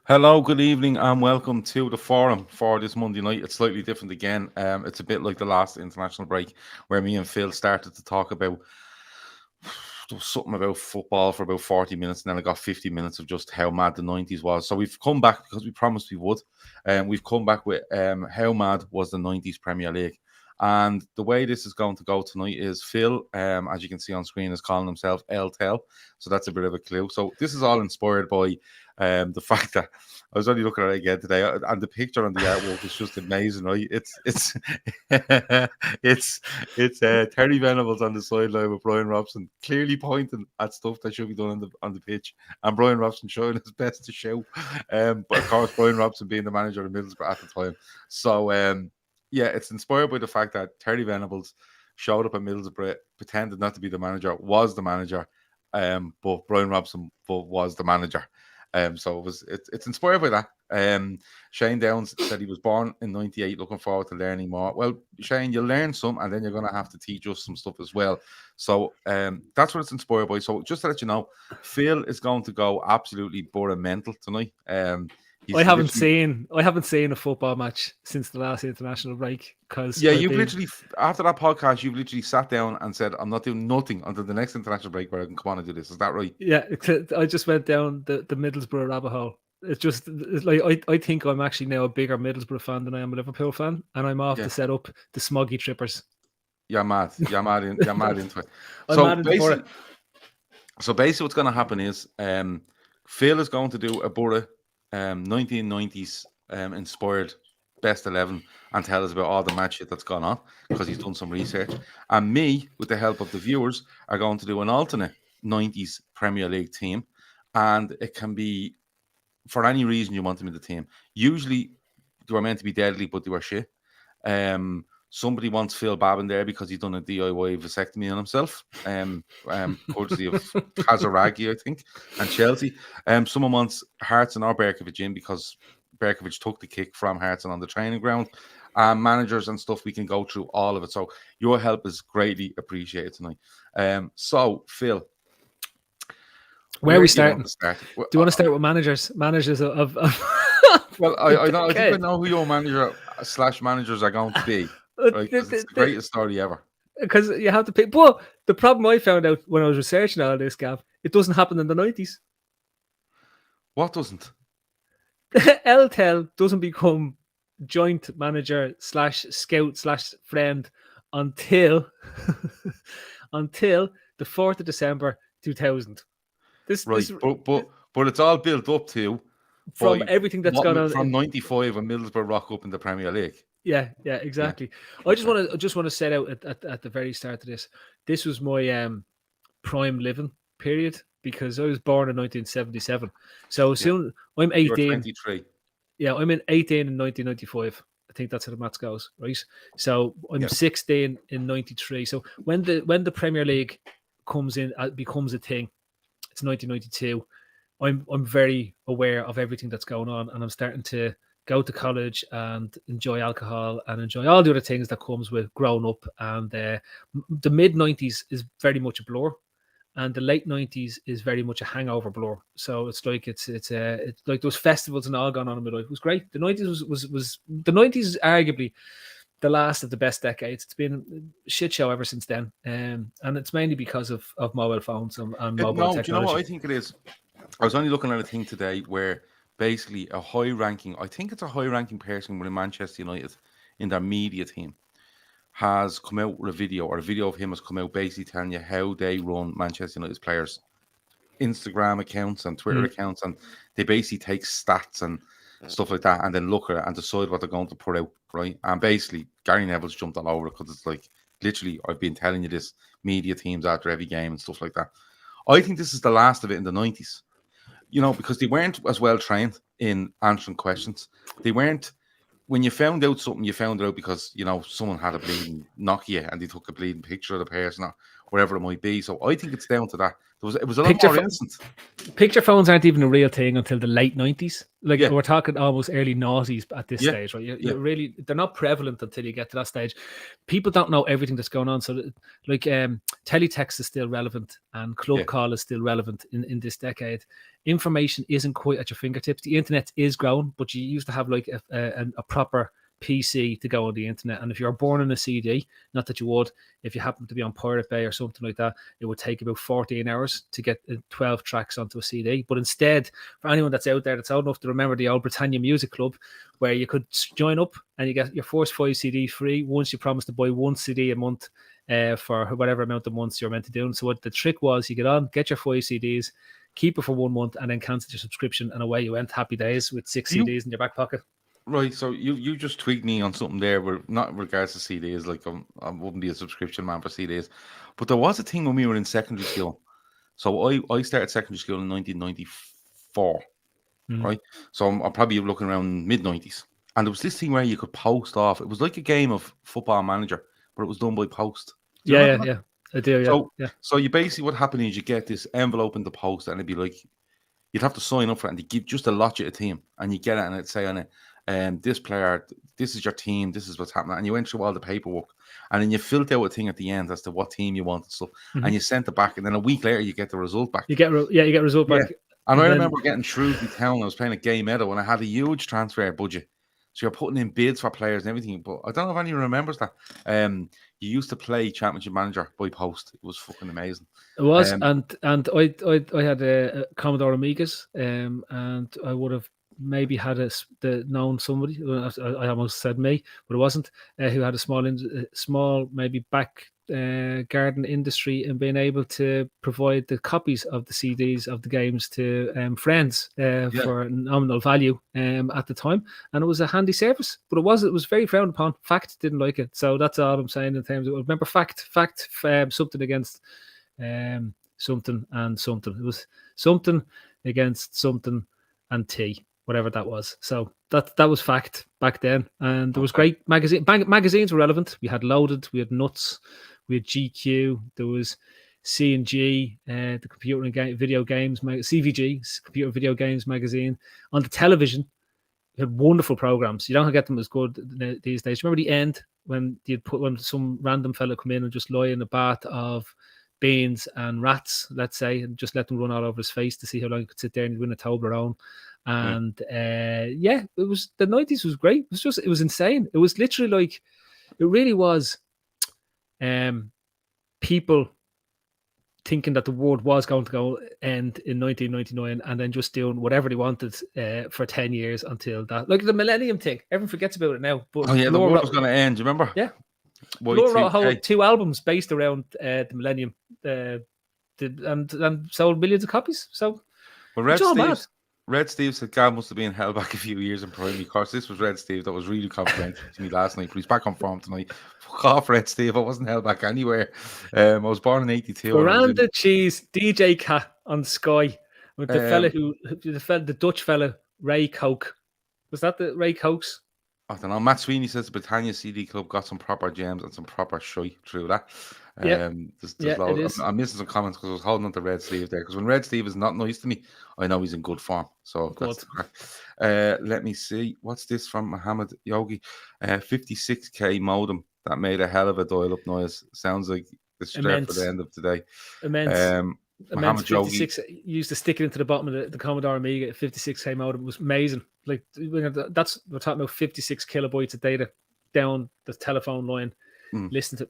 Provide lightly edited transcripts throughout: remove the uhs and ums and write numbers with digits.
Hello, good evening, and welcome to the forum for this Monday night. It's slightly different again. It's a bit like the last international break where me and Phil started to talk about there was something about football for about 40 minutes, and then I got 50 minutes of just how mad the 90s was. So we've come back because we promised we would. We've come back with how mad was the 90s Premier League. And the way this is going to go tonight is Phil, as you can see on screen, is calling himself El Tel. So that's a bit of a clue. So this is all inspired by the fact that I was only looking at it again today, and the picture on the artwork is just amazing, right? It's it's Terry Venables on the sideline with Brian Robson clearly pointing at stuff that should be done on the pitch, and Brian Robson showing his best to show. But of course, Brian Robson being the manager of Middlesbrough at the time. So yeah, it's inspired by the fact that Terry Venables showed up at Middlesbrough, pretended not to be the manager, was the manager, but Brian Robson was the manager. So it's inspired by that. Shane Downs said he was born in '98, looking forward to learning more. Well, Shane, you'll learn some, and then you're going to have to teach us some stuff as well. So that's what it's inspired by. So just to let you know, Phil is going to go absolutely Boro mental tonight. I haven't seen a football match since the last international break because you've literally after that podcast you've literally sat down and said I'm not doing nothing until the next international break where I can come on and do this. Is that right? Yeah, I just went down the Middlesbrough rabbit hole. It's like I think I'm actually now a bigger Middlesbrough fan than I am a Liverpool fan, and I'm off to set up the smoggy trippers. You're mad. You're mad into it. So basically what's going to happen is Phil is going to do a Boro 1990s inspired best 11 and tell us about all the match shit that's gone on because he's done some research. And me, with the help of the viewers, are going to do an alternate 90s Premier League team. And it can be for any reason you want them in the team. Usually they were meant to be deadly, but they were shit. Somebody wants Phil Babb in there because he's done a DIY vasectomy on himself, courtesy of Kazaragi, I think, and Chelsea. Someone wants Hartson or Berkovic in because Berkovic took the kick from Hartson on the training ground. Managers and stuff, we can go through all of it. So your help is greatly appreciated tonight. So, Phil, where are we starting? Do you want to start with managers? Managers of well, I think I know who your managers are going to be. Right, it's the greatest story ever. Because you have to pick. But the problem I found out when I was researching all this, Gav, it doesn't happen in the 90s. What doesn't? El Tel doesn't become joint manager / scout / friend until the 4th of December 2000. But it's all built up to from everything that's gone on from 95 when Middlesbrough rock up in the Premier League. Yeah, exactly. Yeah. I just want to set out at the very start of this. This was my prime living period because I was born in 1977. So soon I'm 18. You're 23. Yeah, I'm in 18 in 1995. I think that's how the maths goes, right? So I'm 16 in 93. So when the Premier League comes in, becomes a thing, it's 1992. I'm very aware of everything that's going on, and I'm starting to go to college and enjoy alcohol and enjoy all the other things that comes with growing up. And the mid 90s is very much a blur, and the late 90s is very much a hangover blur. So it's like it's like those festivals and all gone on in my life. It was great. The 90s was the 90s is arguably the last of the best decades. It's been a shit show ever since then, and it's mainly because of mobile phones and mobile technology. Do you know what I think it is? I was only looking at a thing today where basically I think it's a high-ranking person within Manchester United in their media team has come out with a video of him has come out basically telling you how they run Manchester United's players' Instagram accounts and Twitter accounts, and they basically take stats and stuff like that and then look at it and decide what they're going to put out, right? And basically Gary Neville's jumped all over it because it's like, literally, I've been telling you this, media teams after every game and stuff like that. I think this is the last of it in the 90s. You know, because they weren't as well trained in answering questions. They weren't, when you found out something, you found it out because, you know, someone had a bleeding Nokia and they took a bleeding picture of the person or whatever it might be. So I think it's down to that. It was a lot more instant. Picture phones aren't even a real thing until the late 90s. Like Yeah. we're talking almost early 90s at this Yeah. stage, right? You're really, they're not prevalent until you get to that stage. People don't know everything that's going on. So like teletext is still relevant and club call is still relevant in this decade. Information isn't quite at your fingertips. The internet is growing, but you used to have like a proper PC to go on the internet. And if you're born on a CD, not that you would, if you happen to be on Pirate Bay or something like that, it would take about 14 hours to get 12 tracks onto a CD. But instead, for anyone that's out there that's old enough to remember the old Britannia Music Club, where you could join up and you get your first 5 CDs free once you promise to buy 1 CD a month for whatever amount of months you're meant to do. And so what the trick was, you get on, get your 5 CDs, keep it for 1 month, and then cancel your subscription, and away you went. Happy days with 6 CDs in your back pocket. Right, so you just tweaked me on something there, where not in regards to CDs, like I wouldn't be a subscription man for CDs, but there was a thing when we were in secondary school. So I started secondary school in 1994, right? So I'm probably looking around mid-90s, and there was this thing where you could post off. It was like a game of Football Manager, but it was done by post. Yeah, I do. So you basically, what happened is you get this envelope in the post, and it'd be like, you'd have to sign up for it, and they give just a lot you a team, and you get it, and it'd say on it, this player, this is your team, this is what's happening, and you went through all the paperwork, and then you filled out a thing at the end as to what team you wanted stuff, and you sent it back, and then a week later you get the result back. You get result back. And I remember getting Shrewsbury Town. I was playing a Gay Meadow, and I had a huge transfer budget, so you're putting in bids for players and everything. But I don't know if anyone remembers that. You used to play Championship Manager by post. It was fucking amazing. It was, and I had a Commodore Amigas, and I would have maybe had known somebody. I almost said me, but it wasn't. Who had a small maybe back garden industry and being able to provide the copies of the CDs of the games to friends for nominal value at the time, and it was a handy service. But it was very frowned upon. Fact didn't like it, so that's all I'm saying in terms of, remember Fact something against something and something. It was something against something and T, whatever that was. So that was Fact back then, and there was great magazines were relevant. We had Loaded, we had Nuts, we had GQ, there was C&G, the computer and video games, CVG, computer video games magazine. On the television, we had wonderful programs. You don't get them as good these days. Remember the end when some random fella come in and just lie in a bath of beans and rats, let's say, and just let them run all over his face to see how long he could sit there and win a Toblerone. And it was, the 90s was great. It was insane. It was literally like, it really was people thinking that the world was going to go end in 1999 and then just doing whatever they wanted for 10 years until that. Like the Millennium thing. Everyone forgets about it now. But the world was going to end, do you remember? Yeah. Laura wrote a whole 2 albums based around the Millennium and sold millions of copies. So, Red Steve said Gav must have been held back a few years in primary. Of course, this was Red Steve that was really complimentary to me last night, but he's back on form tonight. Fuck off, Red Steve. I wasn't held back anywhere. I was born in 82. Miranda Cheese, DJ Cat on Sky with the fella the Dutch fella, Ray Coke. Was that the Ray Cokes? I don't know. Matt Sweeney says the Britannia CD Club got some proper gems and some proper shite through that. I'm missing some comments because I was holding on to Red Steve there. Because when Red Steve is not nice to me, I know he's in good form. So that's let me see. What's this from Mohammed Yogi? 56k modem that made a hell of a dial-up noise. Sounds like the strap for the end of today. Immense. Mohammed 56 Yogi used to stick it into the bottom of the Commodore Amiga. 56k modem was amazing. Like we're talking about 56 kilobytes of data down the telephone line. Listen to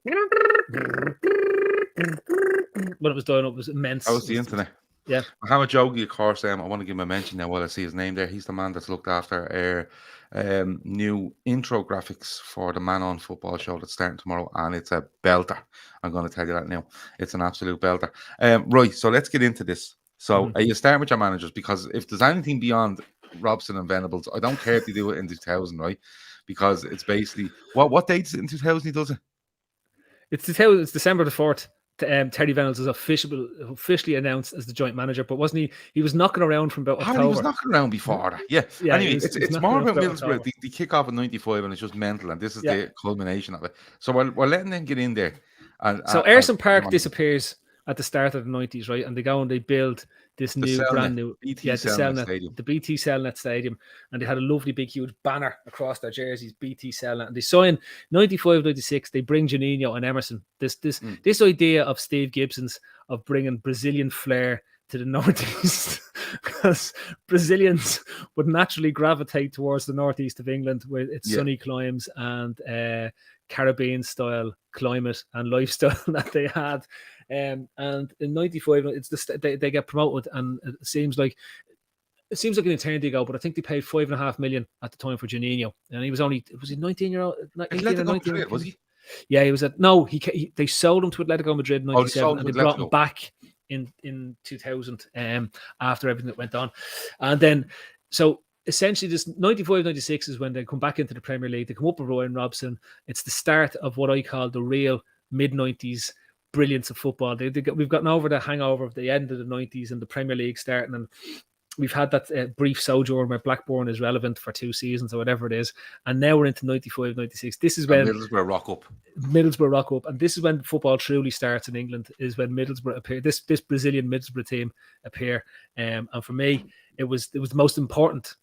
when it was done up, it was immense. That was the internet. Yeah. Mohammed Jogi, of course, I want to give him a mention now while I see his name there. He's the man that's looked after our new intro graphics for the Man On Football show that's starting tomorrow, and it's a belter. I'm going to tell you that now. It's an absolute belter. Right, so let's get into this. So you start with your managers, because if there's anything beyond Robson and Venables, I don't care if they do it in 2000, right? Because it's basically, what date is it in 2000 he does it? It's December the 4th. Terry Venables is officially announced as the joint manager, but wasn't he? He was knocking around from about October. He was knocking around before that. Yeah. Anyway, it's more about Middlesbrough. They kick off in 95 and it's just mental, and this is the culmination of it. So we're letting them get in there. So Ayrton Park disappears at the start of the 90s, right? And they go and they build this brand new BT the Cellnet Stadium. the BT Cellnet Stadium, and they had a lovely big huge banner across their jerseys, BT Cellnet. And they sign 95, 96. They bring Juninho and Emerson. This idea of Steve Gibson's of bringing Brazilian flair to the Northeast, because Brazilians would naturally gravitate towards the Northeast of England, where it's sunny climes and Caribbean style climate and lifestyle that they had. And in 95, they get promoted, and it seems like an eternity ago, but I think they paid $5.5 million at the time for Juninho, and he was he 19 year old, 18 or 19? Was he? Yeah, he was they sold him to Atletico Madrid in 97, and they brought him back in 2000 after everything that went on. And then so essentially this 95, 96 is when they come back into the Premier League. They come up with Brian Robson. It's the start of what I call the real mid-90s brilliance of football. We've gotten over the hangover of the end of the 90s and the Premier League starting, and we've had that brief sojourn where Blackburn is relevant for 2 seasons or whatever it is, and now we're into 95, 96. This is when Middlesbrough rock up, and this is when football truly starts in England, is when Middlesbrough appear, this Brazilian Middlesbrough team appear, and for me it was the most important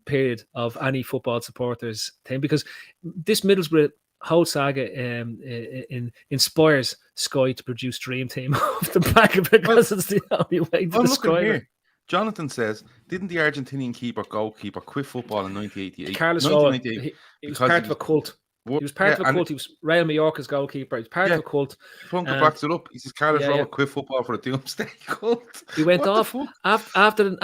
period of any football supporters team, because this Middlesbrough whole saga inspires Sky to produce Dream Team off the back of it, because it's the only way to describe it. Jonathan says, didn't the Argentinian goalkeeper quit football in 1988? Carlos Roa, he was part of a cult. He was part of a cult. He was Real Mallorca's goalkeeper. He was part of a cult. Punker backs it up. He says Carlos Roa quit football for a doomsday cult. He went off after the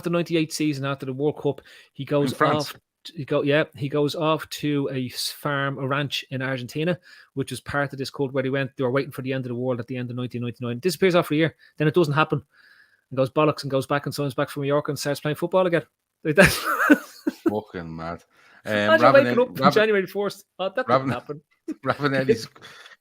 98 season, after the World Cup. He goes off. He goes off to a ranch in Argentina, which was part of this cult where they were waiting for the end of the world at the end of 1999. Disappears after a year, then it doesn't happen, and goes bollocks and goes back and signs back from Mallorca and starts playing football again. Like that. Fucking mad. Imagine waking up on January 1st. Oh, that didn't happen. Ravanelli's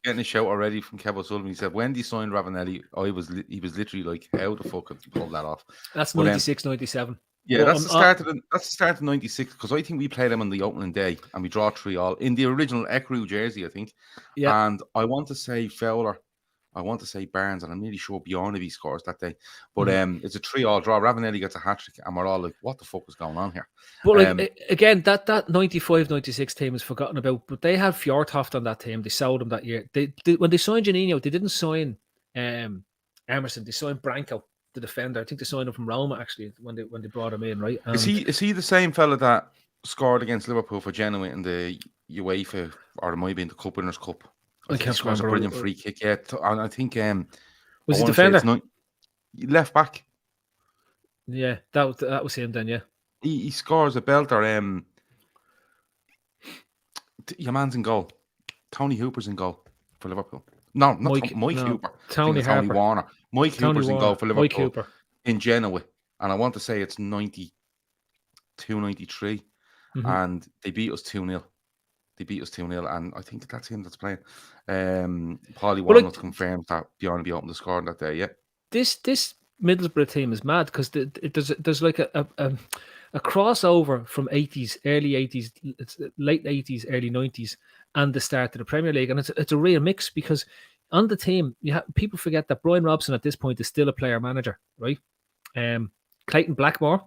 getting a shout already from Kev O'Sullivan. He said, when they signed Ravanelli, he was literally like, how the fuck have you pulled that off? That's 96, 97. Yeah, that's the start of 96, because I think we played them on the opening day and we draw 3-3 in the original Ecru jersey, I think. Yeah. And I want to say Fowler, I want to say Barnes, and I'm really sure Bjornaby scores that day. But it's a 3-3 draw. Ravanelli gets a hat-trick, and we're all like, what the fuck is going on here? But again, that 95, 96 team is forgotten about, but they had Fjordhoft on that team. They sold him that year. When they signed Juninho, they didn't sign Emerson. They signed Branco, the defender. I think they signed him from Roma, actually, when they brought him in, right? Is he the same fella that scored against Liverpool for Genoa in the UEFA, or it might be in the Cup Winners' Cup? I can't remember. A brilliant free kick, yeah. And I think was he defender? Left back. Yeah, that was him then. Yeah, he scores a belter. Your man's in goal. Tony Hooper's in goal for Liverpool. No, not Mike Hooper. Tony Warner. Mike Hooper's in goal for Liverpool. Mike Hooper in Genoa, and I want to say it's 92, 93, and they beat us 2-0. They beat us 2-0, and I think that's him that's playing. Paulie Walnuts confirmed that Bjornaby opened the score on that day. Yeah, this Middlesbrough team is mad, because there's like a crossover from 80s, early 80s, it's late 80s, early 90s, and the start of the Premier League, and it's a real mix, because on the team people forget that Brian Robson at this point is still a player manager, right? Clayton Blackmore,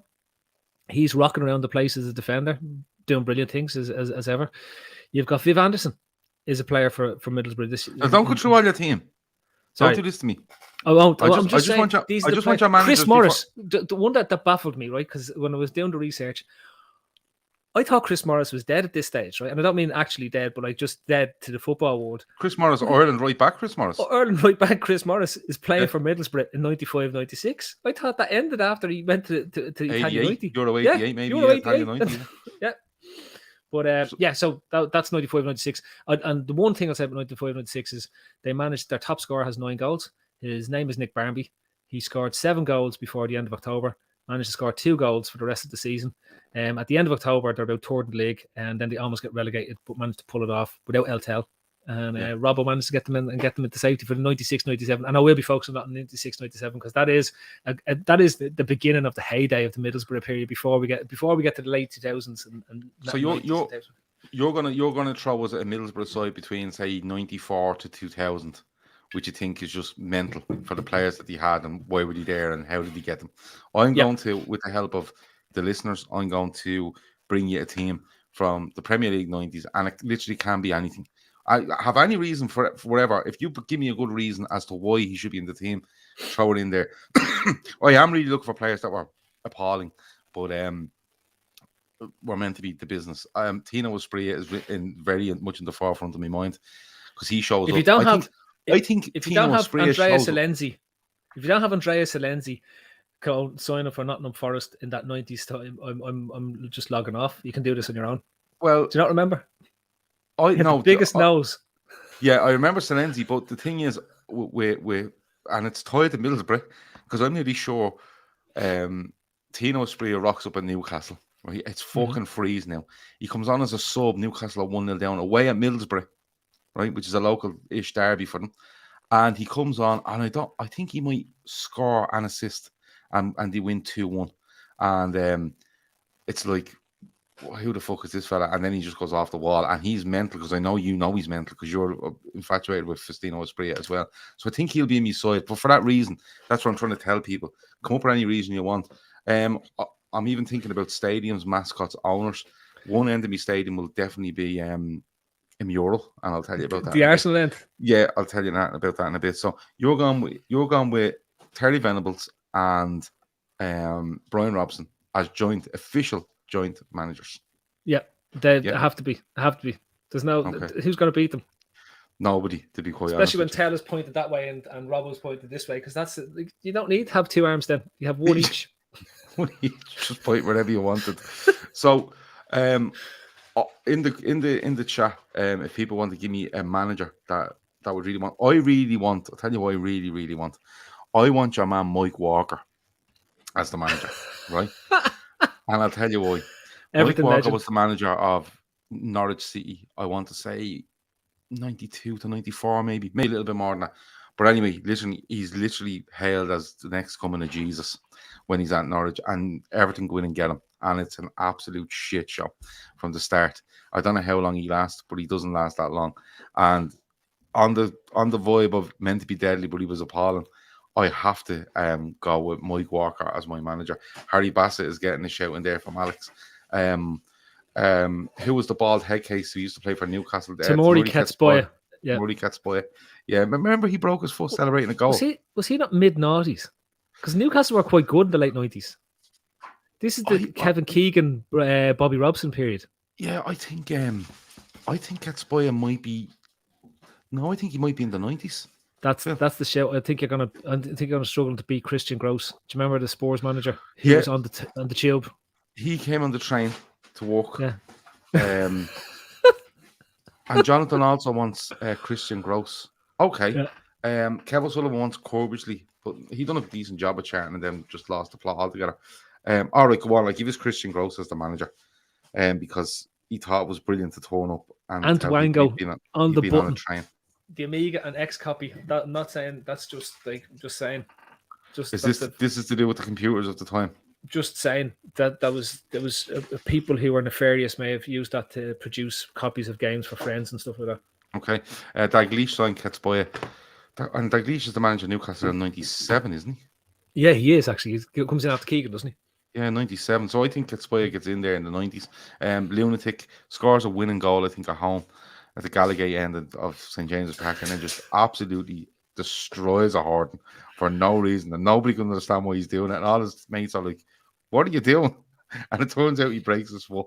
he's rocking around the place as a defender, doing brilliant things as ever. You've got Viv Anderson, is a player for Middlesbrough. Don't go through all your team. Sorry. Don't do this to me. I won't. I just want your manager. Chris Morris, the one that baffled me, right? Because when I was doing the research, I thought Chris Morris was dead at this stage, right? And I don't mean actually dead, but like just dead to the football world. Chris Morris, Ireland right back. Chris Morris. Ireland right back. Chris Morris is playing for Middlesbrough in 95, 96. I thought that ended after he went to Italian 90. Euro 88, maybe. Euro 88. Italian 90. Yeah. But so that's 95, 96. And the one thing I'll say about 95, 96 is they managed, their top scorer has 9 goals. His name is Nick Barmby. He scored 7 goals before the end of October, managed to score 2 goals for the rest of the season. At the end of October, they're about third in the league, and then they almost get relegated, but managed to pull it off without El Tel. And Robbo managed to get them in and get them into safety for the 96, 97. And I will be focusing on 96, 97, because that is the beginning of the heyday of the Middlesbrough period before we get to the late 2000s. And so you're gonna throw us a Middlesbrough side between say 94 to 2000, which you think is just mental for the players that he had and why were they there and how did he get them? I'm Yeah. going to, with the help of the listeners, I'm going to bring you a team from the Premier League 90s, and it literally can be anything. I have any reason for whatever. If you give me a good reason as to why he should be in the team, throw it in there. I am really looking for players that were appalling, but were meant to be the business. Tino Espria is very much in the forefront of my mind because he shows If up. you don't have, I think if you Tino don't have Espria Andrea shows up. Silenzi, if you don't have Andrea Silenzi, sign up for Nottingham Forest in that 90s time. I'm just logging off. You can do this on your own. Well, Do you not remember? I He had know the biggest nose. Yeah, I remember Silenzi, but the thing is, with and it's tied to Middlesbrough because I'm nearly sure Tino Espria rocks up in Newcastle. Right, it's fucking freeze now. He comes on as a sub. Newcastle are 1-0 down away at Middlesbrough, right, which is a local-ish derby for them. And he comes on, and I think he might score an assist, and they win 2-1. And it's like, who the fuck is this fella? And then he just goes off the wall, and he's mental because I know you know he's mental because you're infatuated with Faustino Espria as well. So I think he'll be in my side. But for that reason, that's what I'm trying to tell people. Come up for any reason you want. I'm even thinking about stadiums, mascots, owners. One end of my stadium will definitely be a mural, and I'll tell you about that. The Arsenal end. Yeah, I'll tell you about that in a bit. So you're going with Terry Venables and Brian Robson as official joint managers. Yeah, they have to be. There's no who's going to beat them. Nobody, to be quite honest. Especially when Taylor's pointed that way and Robbo's pointed this way, because that's you don't need to have two arms. Then you have one each. One each, just point wherever you wanted. So, in the chat, if people want to give me a manager that would really want, I'll tell you what I really want. I want your man Mike Walker as the manager, right? And I'll tell you why. Mike Walker was the manager of Norwich City. I want to say 92 to 94, maybe a little bit more than that. But anyway, he's literally hailed as the next coming of Jesus when he's at Norwich, and everything go in and get him. And it's an absolute shit show from the start. I don't know how long he lasts, but he doesn't last that long. And on the vibe of meant to be deadly, but he was appalling, I have to go with Mike Walker as my manager. Harry Bassett is getting a shout in there from Alex. Who was the bald head case who used to play for Newcastle? Tamori Katsboya. Yeah. Tamori Katsboya. Yeah, remember he broke his foot celebrating a goal. Was he not mid-noughties? Because Newcastle were quite good in the late 90s. This is the Kevin Keegan, Bobby Robson period. Yeah, I think Katsboya might be. No, I think he might be in the 90s. That's the show. I think you're gonna struggle to beat Christian Gross. Do you remember the Spurs manager? He was on the tube. He came on the train to work. Yeah. And Jonathan also wants Christian Gross. Okay. Yeah. Kevin Sullivan wants Corbisley, but he done a decent job of chatting and then just lost the plot altogether. All right, go on. Like, give us Christian Gross as the manager, because he thought it was brilliant to turn up and Wango on the button. On a train. The Amiga and X copy. I'm not saying that's just saying. This is to do with the computers of the time? Just saying that there was people who were nefarious may have used that to produce copies of games for friends and stuff like that. Okay, Dalglish signed Katsboya, and Dalglish is the manager of Newcastle in '97, isn't he? Yeah, he is actually. He comes in after Keegan, doesn't he? Yeah, 97. So I think Katsboya gets in there in the 90s. Lunatic scores a winning goal, I think, at home at the Gallagher end of St James's Park, and then just absolutely destroys a Horton for no reason, and nobody can understand why he's doing it. And all his mates are like, "What are you doing?" And it turns out he breaks his foot,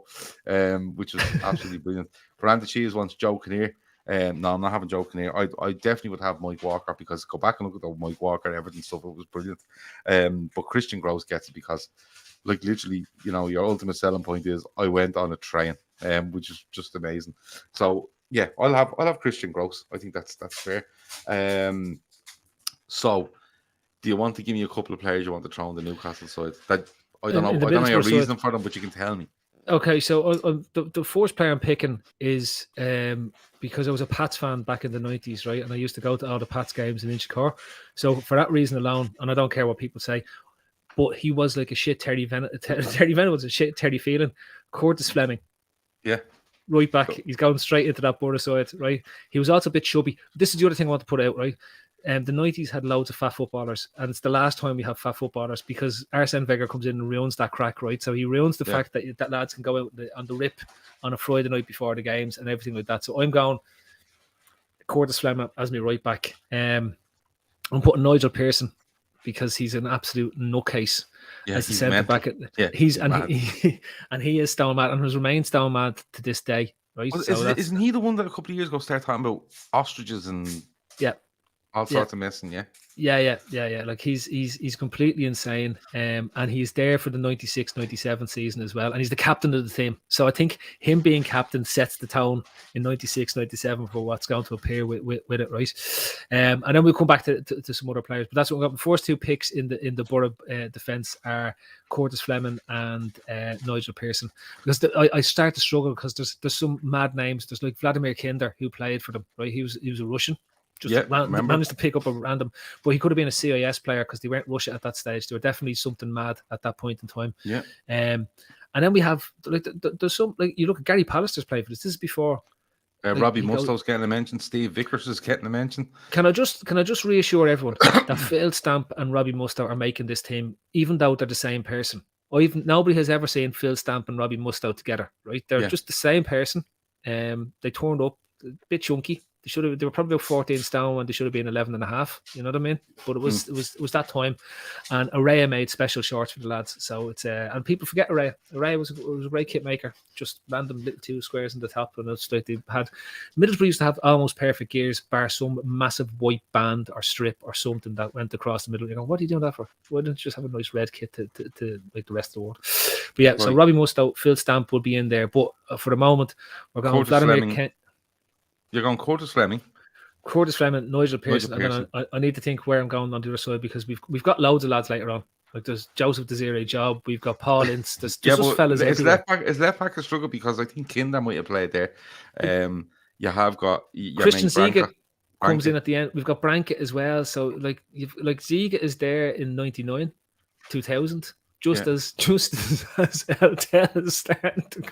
which was absolutely brilliant. Brandon Cheese wants Joe Kinnear. No, I'm not having Joe Kinnear. I definitely would have Mike Walker, because go back and look at the Mike Walker and everything stuff. It was brilliant. But Christian Gross gets it because, like, literally, you know, your ultimate selling point is I went on a train, which is just amazing. So yeah, I'll have Christian Gross. I think that's fair. So do you want to give me a couple of players you want to throw on the Newcastle side? That I don't know your reason for them, but you can tell me. Okay, so the first player I'm picking is because I was a Pats fan back in the 90s, right? And I used to go to all the Pats games in Inchicore. So for that reason alone, and I don't care what people say, but he was like a shit Terry Venables, a shit Terry Phelan. Curtis Fleming. Yeah. right back. He's going straight into that Boro side, right? He was also a bit chubby. This is the other thing I want to put out, right? The 90s had loads of fat footballers, and it's the last time we have fat footballers because Arsene Wenger comes in and ruins that crack, right? So he ruins the fact that lads can go out on the rip on a Friday night before the games and everything like that. So I'm going Curtis Fleming as my right back. I'm putting Nigel Pearson because he's an absolute nutcase as the centre back. He is stone mad and has remained stone mad to this day. Right? Well, so isn't he the one that a couple of years ago started talking about ostriches and all sorts of messing? Yeah. Like he's completely insane, and he's there for the 96-97 season as well, and he's the captain of the team. So I think him being captain sets the tone in 96-97 for what's going to appear with it, right? And then we'll come back to some other players, but that's what we got. The first two picks in the Boro defence are Curtis Fleming and Nigel Pearson, because I start to struggle because there's some mad names. There's like Vladimir Kinder who played for them, right? He was a Russian. Managed to pick up a random, but he could have been a CIS player because they weren't Russia at that stage. They were definitely something mad at that point in time. Yeah. And then we have there's some, like, you look at Gary Pallister's play for this. This is before Robbie Mustow's getting a mention. Steve Vickers is getting a mention. Can I just reassure everyone that Phil Stamp and Robbie Mustow are making this team, even though they're the same person. Nobody has ever seen Phil Stamp and Robbie Mustow together, right? They're just the same person. They turned up a bit chunky. They were probably about 14 stone when they should have been 11 and a half. You know what I mean? But it was that time, and Araya made special shorts for the lads. So it's and people forget Araya. Araya was a great kit maker, just random little 2 squares in the top, and it's like they had. Middlesbrough used to have almost perfect gears, bar some massive white band or strip or something that went across the middle. You know, what are you doing that for? Why didn't you just have a nice red kit to like the rest of the world? But yeah, so Robbie Mustow, Phil Stamp would be in there, but for the moment we're going Vladimir Kent. You're going Curtis Fleming, Nigel Pearson. And then I need to think where I'm going on the other side, because we've got loads of lads later on. Like there's Joseph Desiree Job, we've got Paul Ince. There's just fellas. Is left back a struggle because I think Kinder might have played there. You have got Christian Ziege comes in at the end. We've got Branca as well. So like Ziege is there in 99, 2000. Just as Eltel is starting to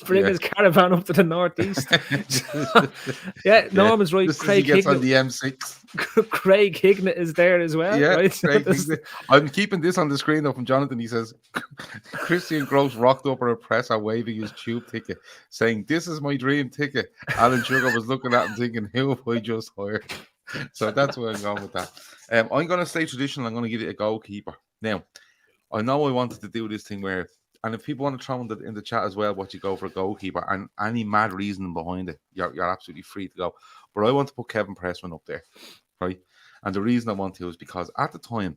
bring his caravan up to the northeast. Norman's right. Craig Hignett on the M6. Craig Hignett is there as well. Yeah, right? I'm keeping this on the screen though from Jonathan. He says Christian Gross rocked up at a presser waving his tube ticket, saying, "This is my dream ticket." Alan Sugar was looking at him thinking, "Who have I just hired?" So that's where I'm going with that. I'm going to stay traditional. I'm going to give it a goalkeeper now. I know I wanted to do this thing where, and if people want to throw in the chat as well, what you go for a goalkeeper and any mad reasoning behind it, you're absolutely free to go. But I want to put Kevin Pressman up there, right? And the reason I want to is because at the time,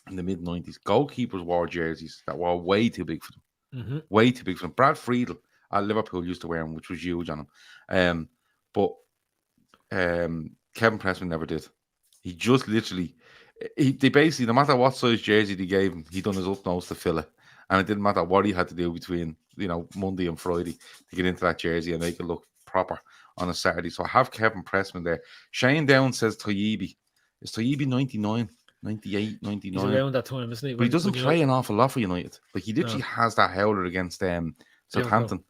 in the mid-90s, goalkeepers wore jerseys that were way too big for them. Mm-hmm. Way too big for them. Brad Friedel at Liverpool used to wear them, which was huge on him. But Kevin Pressman never did. He just literally... They basically, no matter what size jersey they gave him, he done his utmost to fill it, and it didn't matter what he had to do between Monday and Friday to get into that jersey and make it look proper on a Saturday. So I have Kevin Pressman there. Shane Down says Toyibi. Is Toyibi 99, 98, 99? He's around that time, isn't he? But he doesn't play an awful lot for United. Like he literally has that howler against Southampton.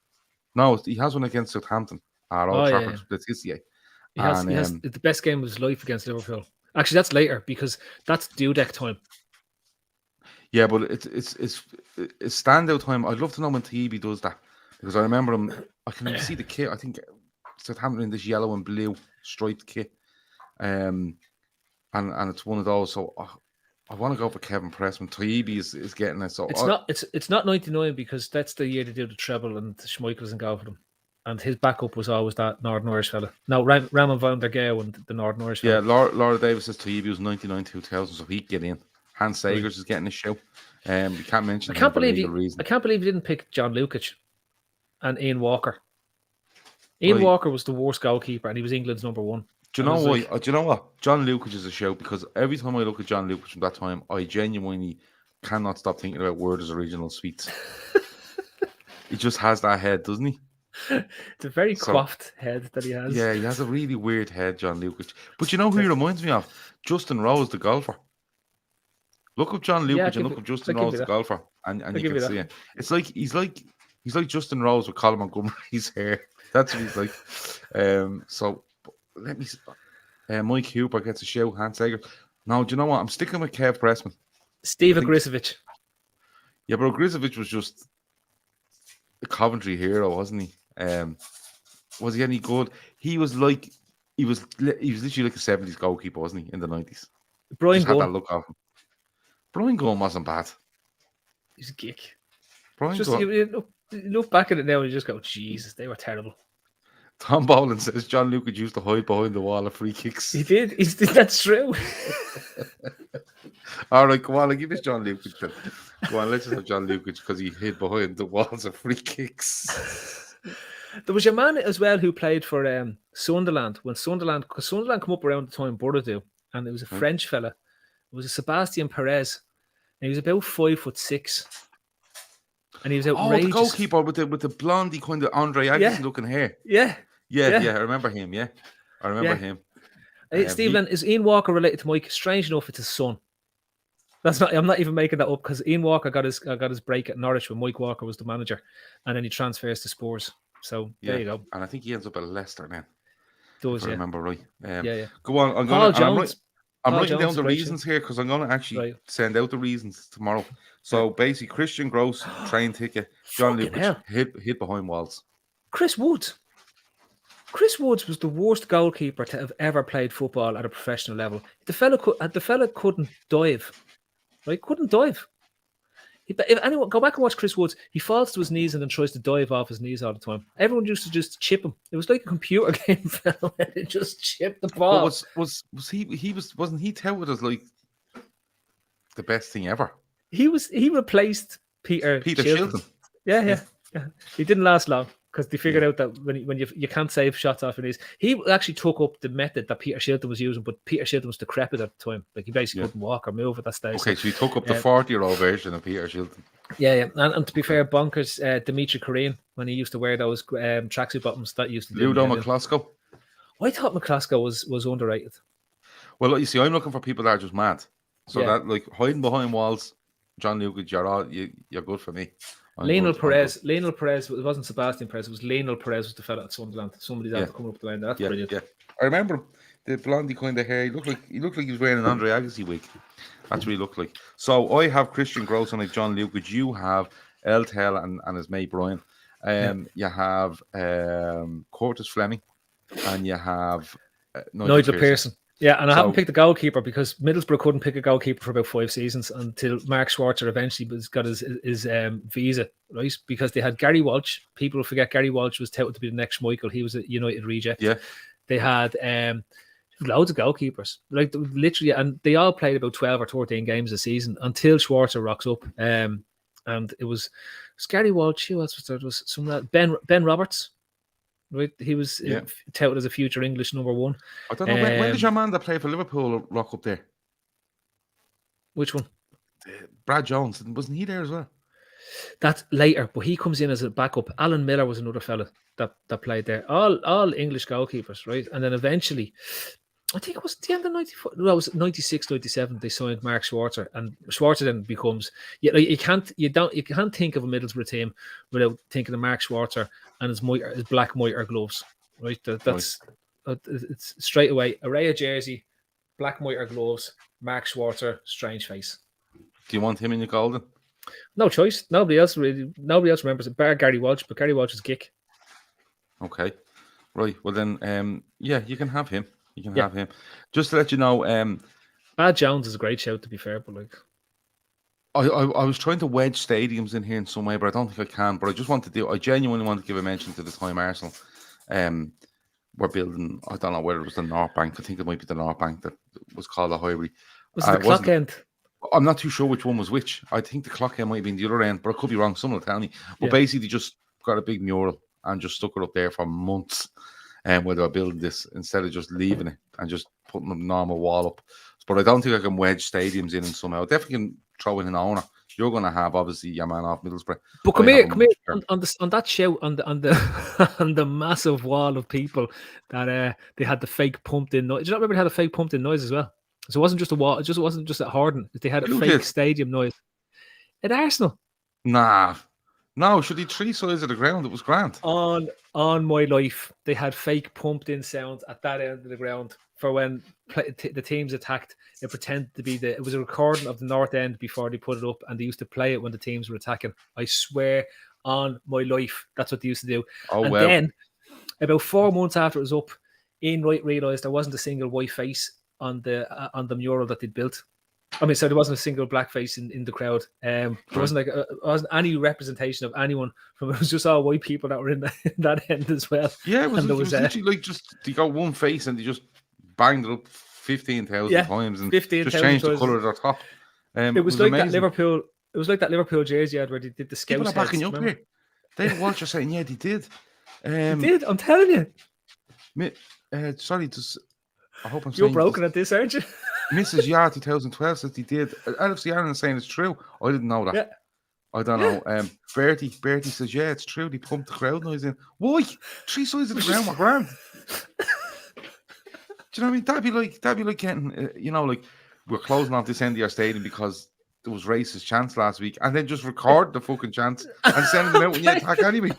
No, he has one against Southampton at Old Trafford. That's his year. He has the best game of his life against Liverpool. Actually, that's later because that's Dudek time. Yeah, but it's standout time. I'd love to know when Toyibi does that, because I remember him. I can see the kit. I think Southampton in this yellow and blue striped kit, and it's one of those. So I want to go for Kevin Pressman. Toyibi is getting it. So it's not 99 because that's the year they did the treble and Schmeichel doesn't go for them. And his backup was always that Northern Irish fella. No, Ramon van der Gaal and the Northern Irish fella. Yeah, Laura Davis says Toyibi was 99-2000, so he'd get in. Hans Sagers is getting a show. We can't mention. I can't believe you didn't pick John Lukic and Ian Walker. Ian Walker was the worst goalkeeper, and he was England's number one. Do you know why? Do you know what? John Lukic is a show, because every time I look at John Lukic from that time, I genuinely cannot stop thinking about Werder's Original Sweets. He just has that head, doesn't he? It's a very coiffed head that he has. Yeah, he has a really weird head, John Lukic. But you know who he reminds me of? Justin Rose, the golfer. Look up John Lukic and look up Justin Rose, the golfer, and you can see it. It's like he's like He's like Justin Rose with Colin Montgomery's hair. That's what he's like. So let me. Mike Hooper gets a shout. Hans Sager. No, do you know what? I'm sticking with Kev Pressman. Steve Ogrizovic. Yeah, but Ogrizovic was just a Coventry hero, wasn't he? Was he any good? He was literally like a 70s goalkeeper, wasn't he? In the 90s. Brian Just had that Gunn. look of him. Brian Gunn wasn't bad. He's a geek. Brian Just Gunn. you look back at it now and you just go, Jesus, they were terrible. Tom Boland says John Luke used to hide behind the wall of free kicks. He did. That's true. All right, come on, I'll give this John Luke. Go on, let's just have John Luke because he hid behind the walls of free kicks. There was a man as well who played for Sunderland because Sunderland come up around the time Boro do, and it was a French fella. It was a Sebastian Perez, and he was about 5'6", and he was outrageous. Oh, the goalkeeper with the blondie kind of Andre Agassi looking hair. Yeah. I remember him. Yeah, I remember him. Stephen, is Ian Walker related to Mike? Strange enough, it's his son. I'm not even making that up because Ian Walker got his break at Norwich when Mike Walker was the manager, and then he transfers to Spurs. So there you go. And I think he ends up at Leicester now. Does, if I remember right. Yeah. Go on. I'm writing down the reasons here because I'm going to actually send out the reasons tomorrow. So basically, Christian Gross, train ticket, John Luke hit behind walls. Chris Woods was the worst goalkeeper to have ever played football at a professional level. The fella couldn't dive. Right? Couldn't dive. If anyone go back and watch Chris Woods, he falls to his knees and then tries to dive off his knees all the time. Everyone used to just chip him. It was like a computer game, fella. It just chipped the ball. Wasn't he touted as like the best thing ever? He replaced Peter Shilton. Yeah. He didn't last long because they figured out that when you can't save shots off your knees. He actually took up the method that Peter Shilton was using, but Peter Shilton was decrepit at the time. Like he basically couldn't walk or move at that stage. Okay, so he took up the 40-year-old version of Peter Shilton. Yeah. And to be fair, bonkers Dimitri Korean when he used to wear those tracksuit bottoms that used to do. Ludo McCloskey. I thought McCloskey was underrated. Well, you see, I'm looking for people that are just mad. So that like hiding behind walls, John Luke, you're good for me. Lionel Perez. It wasn't Sebastian Perez. It was Lionel Perez was the fella at Sunderland. Somebody's after coming up the line. That's brilliant. Yeah. I remember him. The blondie kind of hair. He looked like he was wearing an Andre Agassi wig. That's what he looked like. So I have Christian Gross and like John Luke. Which you have El Tel and his mate Brian. You have Curtis Fleming, and you have Nigel Pearson. Yeah, and I haven't picked a goalkeeper because Middlesbrough couldn't pick a goalkeeper for about 5 seasons until Mark Schwarzer eventually got his visa, right? Because they had Gary Walsh. People forget Gary Walsh was touted to be the next Schmeichel. He was a United reject. Yeah. They had loads of goalkeepers, like literally, and they all played about 12 or 13 games a season until Schwarzer rocks up. And it was Gary Walsh. Who else was there? There was some Ben Roberts. Right, he was touted as a future English number one. I don't know when did your man that played for Liverpool rock up there? Which one? Brad Jones, wasn't he there as well? That's later, but he comes in as a backup. Alan Miller was another fella that played there. All English goalkeepers, right? And then eventually, I think it was at the end of 94. No, it was 96, 97. They signed Mark Schwarzer, and Schwarzer then becomes. You can't think of a Middlesbrough team without thinking of Mark Schwarzer and his black mitre gloves, right? It's straight away. Araya jersey, black mitre gloves, Mark Schwarzer, strange face. Do you want him in your golden? No choice. Nobody else remembers it. Bar Gary Walsh, but Gary Walsh is geek. Okay, right. Well then, you can have him. You can have him. Just to let you know, Bad Jones is a great shout, to be fair, but like I was trying to wedge stadiums in here in some way, but I don't think I can. But I genuinely want to give a mention to the time Arsenal were building. I don't know whether it was the North Bank. I think it might be the North Bank that was called the Highbury. Was it the Clock End? I'm not too sure which one was which. I think the Clock End might have been the other end, but I could be wrong. Someone will tell me. But basically, just got a big mural and just stuck it up there for months. Where they were building this instead of just leaving it and just putting a normal wall up. But I don't think I can wedge stadiums in somehow. I definitely can throw in an owner. You're going to have obviously your man off Middlesbrough. But come here on that show on the on the massive wall of people that they had the fake pumped in noise. Do you not remember they had a fake pumped in noise as well? So it wasn't just a wall. It just wasn't just at Harden. They had a fake stadium noise at Arsenal. Nah. No, should he 3 sides of the ground? It was grand. On my life, they had fake pumped in sounds at that end of the ground for when the teams attacked. It pretended to be it was a recording of the north end before they put it up, and they used to play it when the teams were attacking. I swear on my life, that's what they used to do. Oh, and well. then about 4 months after it was up, Ian Wright realised there wasn't a single white face on the mural that they'd built. I mean, so there wasn't a single black face in the crowd. There wasn't wasn't any representation of anyone from. It was just all white people that were in that end as well. Yeah, it was literally like just they got one face and they just banged it up 15,000 times and 15, just changed the colour of their top. It was like amazing. That Liverpool. It was like that Liverpool jersey ad where they did the scouts. People are backing you up here. They watch are saying, yeah, they did. They did. I'm telling you. Sorry, I hope I'm saying you're broken at this, aren't you? Mrs. Yard 2012 says he did. LFC Ireland is saying it's true. I didn't know that. Yeah. I don't know. Bertie says, yeah, it's true. They pumped the crowd noise in. Why? 3 sides of the ground were grand. Do you know what I mean? That'd be like getting, like we're closing off this end of our stadium because there was racist chants last week, and then just record the fucking chants and send them out when you attack anyway.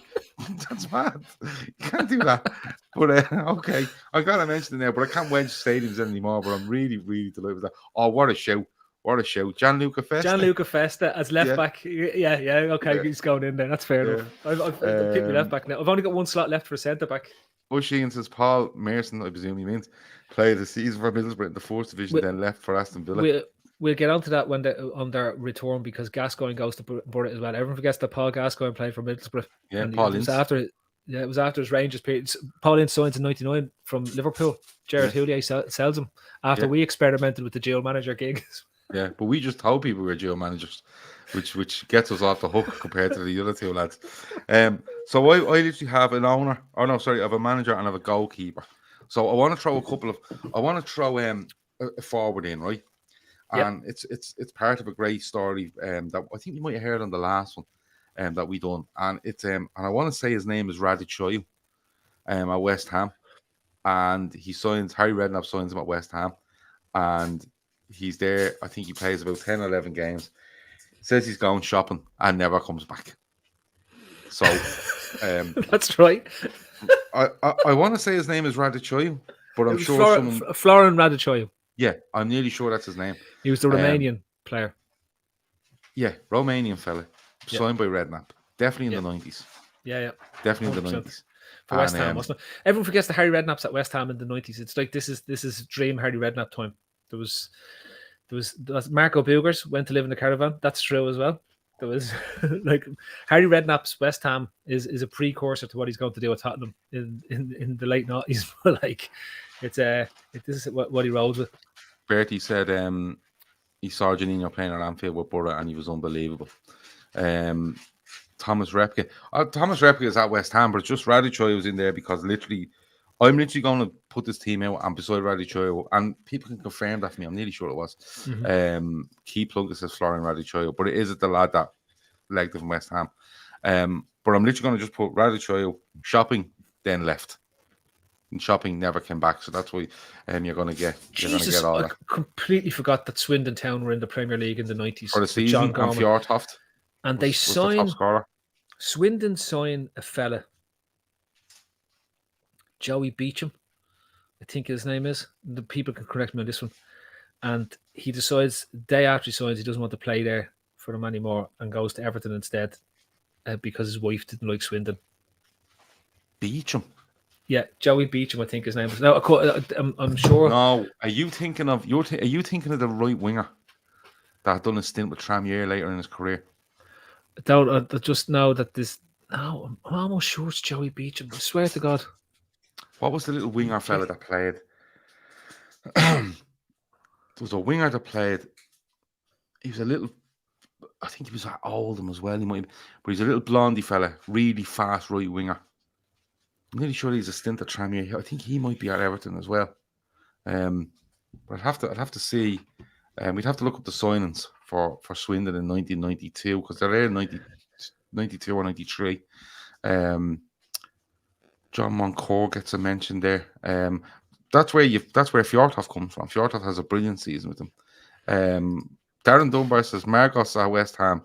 That's mad. You can't do that. But okay, I gotta mention it now. But I can't wedge stadiums anymore. But I'm really, really delighted with that. Oh, what a show! What a show! Gianluca Festa as left back. Yeah. Okay, he's going in there. That's fair enough. I've picked my left back now. I've only got one slot left for centre back. Bushy says Paul Merson, I presume he means, played a season for Middlesbrough in the 4th division, then left for Aston Villa. We'll get onto that when on their return because Gascoigne goes to Boro as well. Everyone forgets that Paul Gascoigne played for Middlesbrough. Yeah, Paul Ince. It was after his Rangers period. Paul Ince signed in '99 from Liverpool. Jared Houllier sells him after we experimented with the dual manager gig. Yeah, but we just told people we were dual managers, which gets us off the hook compared to the other two lads. So I literally have an owner. Oh no, sorry, I have a manager and I have a goalkeeper. So I want to throw a forward in, right? And it's part of a great story that I think you might have heard on the last one that we done. And it's and I want to say his name is Radichoyu at West Ham. And Harry Redknapp signs him at West Ham. And he's there. I think he plays about 10 or 11 games. Says he's going shopping and never comes back. So that's right. I want to say his name is Radichoyu, but I'm sure Florin Radichoyu. Yeah, I'm nearly sure that's his name. He was the Romanian player. Yeah, Romanian fella. Signed by Redknapp. Definitely in the 90s. Yeah. Definitely in the 90s. For West Ham, wasn't it? Everyone forgets the Harry Redknapp's at West Ham in the 90s. It's like this is dream Harry Redknapp time. There was Marco Bugers went to live in the caravan. That's true as well. There was like Harry Redknapp's West Ham is a precursor to what he's going to do at Tottenham in the late 90s. But like this is what he rolls with. Bertie said he saw Janino playing at Anfield with Boro and he was unbelievable. Thomas Repke. Thomas Repke is at West Ham, but it's just Radichoy was in there because I'm literally going to put this team out and beside Radichoy, and people can confirm that for me. I'm nearly sure it was. Mm-hmm. Key plug says Florin Radichoy, but it is the lad that legged from West Ham. But I'm literally going to just put Radichoy shopping, then left. And shopping never came back, so that's why you're going to get. Jesus, all that. I completely forgot that Swindon Town were in the Premier League in the 90s for the season. And Fjordhoft, and they signed. Swindon signed a fella, Joey Beecham, I think his name is. The people can correct me on this one. And he decides day after he signs he doesn't want to play there for them anymore and goes to Everton instead because his wife didn't like Swindon. Beecham. Yeah, Joey Beecham, I think his name is. Now, I'm sure. No, are you thinking of the right winger that had done a stint with Tranmere later in his career? I just know that this. No, I'm almost sure it's Joey Beecham. I swear to God. What was the little winger fella that played? There was a winger that played. He was a little. I think he was at Oldham as well. But he's a little blondie fella, really fast right winger. I'm nearly sure he's a stint at Tranmere. I think he might be at Everton as well. But I'd have to see. We'd have to look up the signings for Swindon in 1992 because they're there in 92 or 93. John Moncourt gets a mention there. That's where Fjordhoft comes from. Fjordhoft has a brilliant season with him. Darren Dunbar says Marcos at West Ham,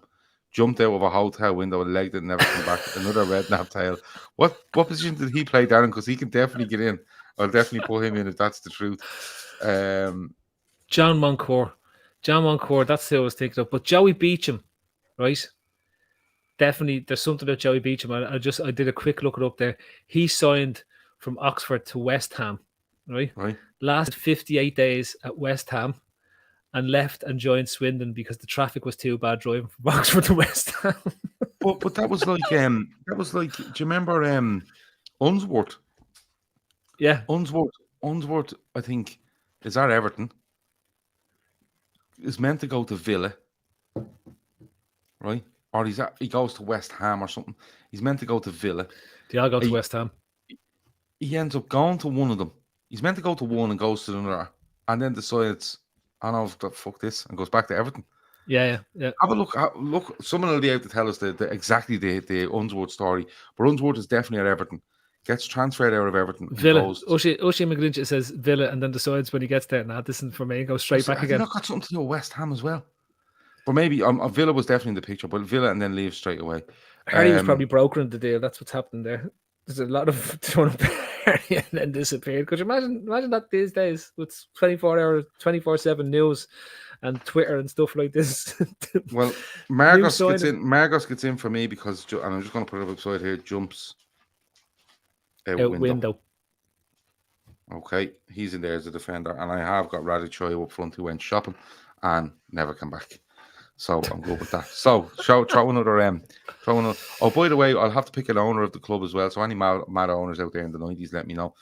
jumped out of a hotel window and legged it and never come back. Another redknapp tale. What position did he play, Darren? Because he can definitely get in. I'll definitely put him in if that's the truth. John Moncourt. That's who I was thinking of. But Joey Beecham, right? Definitely, there's something about Joey Beecham. I did a quick look it up there. He signed from Oxford to West Ham, right? Lasted 58 days at West Ham and left and joined Swindon because the traffic was too bad driving from Oxford to West Ham. but that was like do you remember Unsworth? Yeah. Unsworth, I think, is at Everton. Is meant to go to Villa, right? Or he goes to West Ham or something. He's meant to go to Villa. Do y'all go to West Ham? He ends up going to one of them. He's meant to go to one and goes to another, and then decides, I know, fuck this, and goes back to Everton. Yeah. Have a look. Someone will be able to tell us exactly the Unsworth story. But Unsworth is definitely at Everton. Gets transferred out of Everton. Villa. Oshie McGlinchey says Villa, and then decides when he gets there, this isn't for me, and goes straight back again. Not got something to do with West Ham as well. But maybe Villa was definitely in the picture, but Villa and then leaves straight away. Harry was probably brokering the deal. That's what's happening there. There's a lot of throwing up Harry and then disappeared. Could you imagine that these days with 24/7 news and Twitter and stuff like this? Well, Margos gets in for me because, and I'm just going to put it up beside here, jumps out window. Okay, he's in there as a defender, and I have got Radic Choi up front who went shopping and never come back. So I'm good with that. So throw another. Oh, by the way, I'll have to pick an owner of the club as well. So any mad owners out there in the 90s, let me know.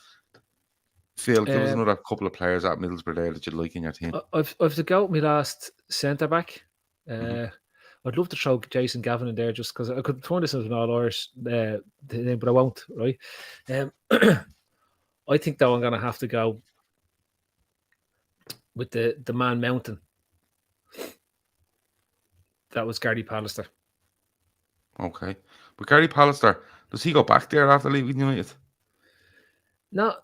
Phil, there was another couple of players at Middlesbrough there that you'd like in your team. I've to go with my last centre back. I'd love to throw Jason Gavin in there just because I could throw this as an all-Irish name, but I won't. Right? I think though I'm going to have to go with the man mountain. That was Gary Pallister. Okay. But Gary Pallister, does he go back there after leaving United? No,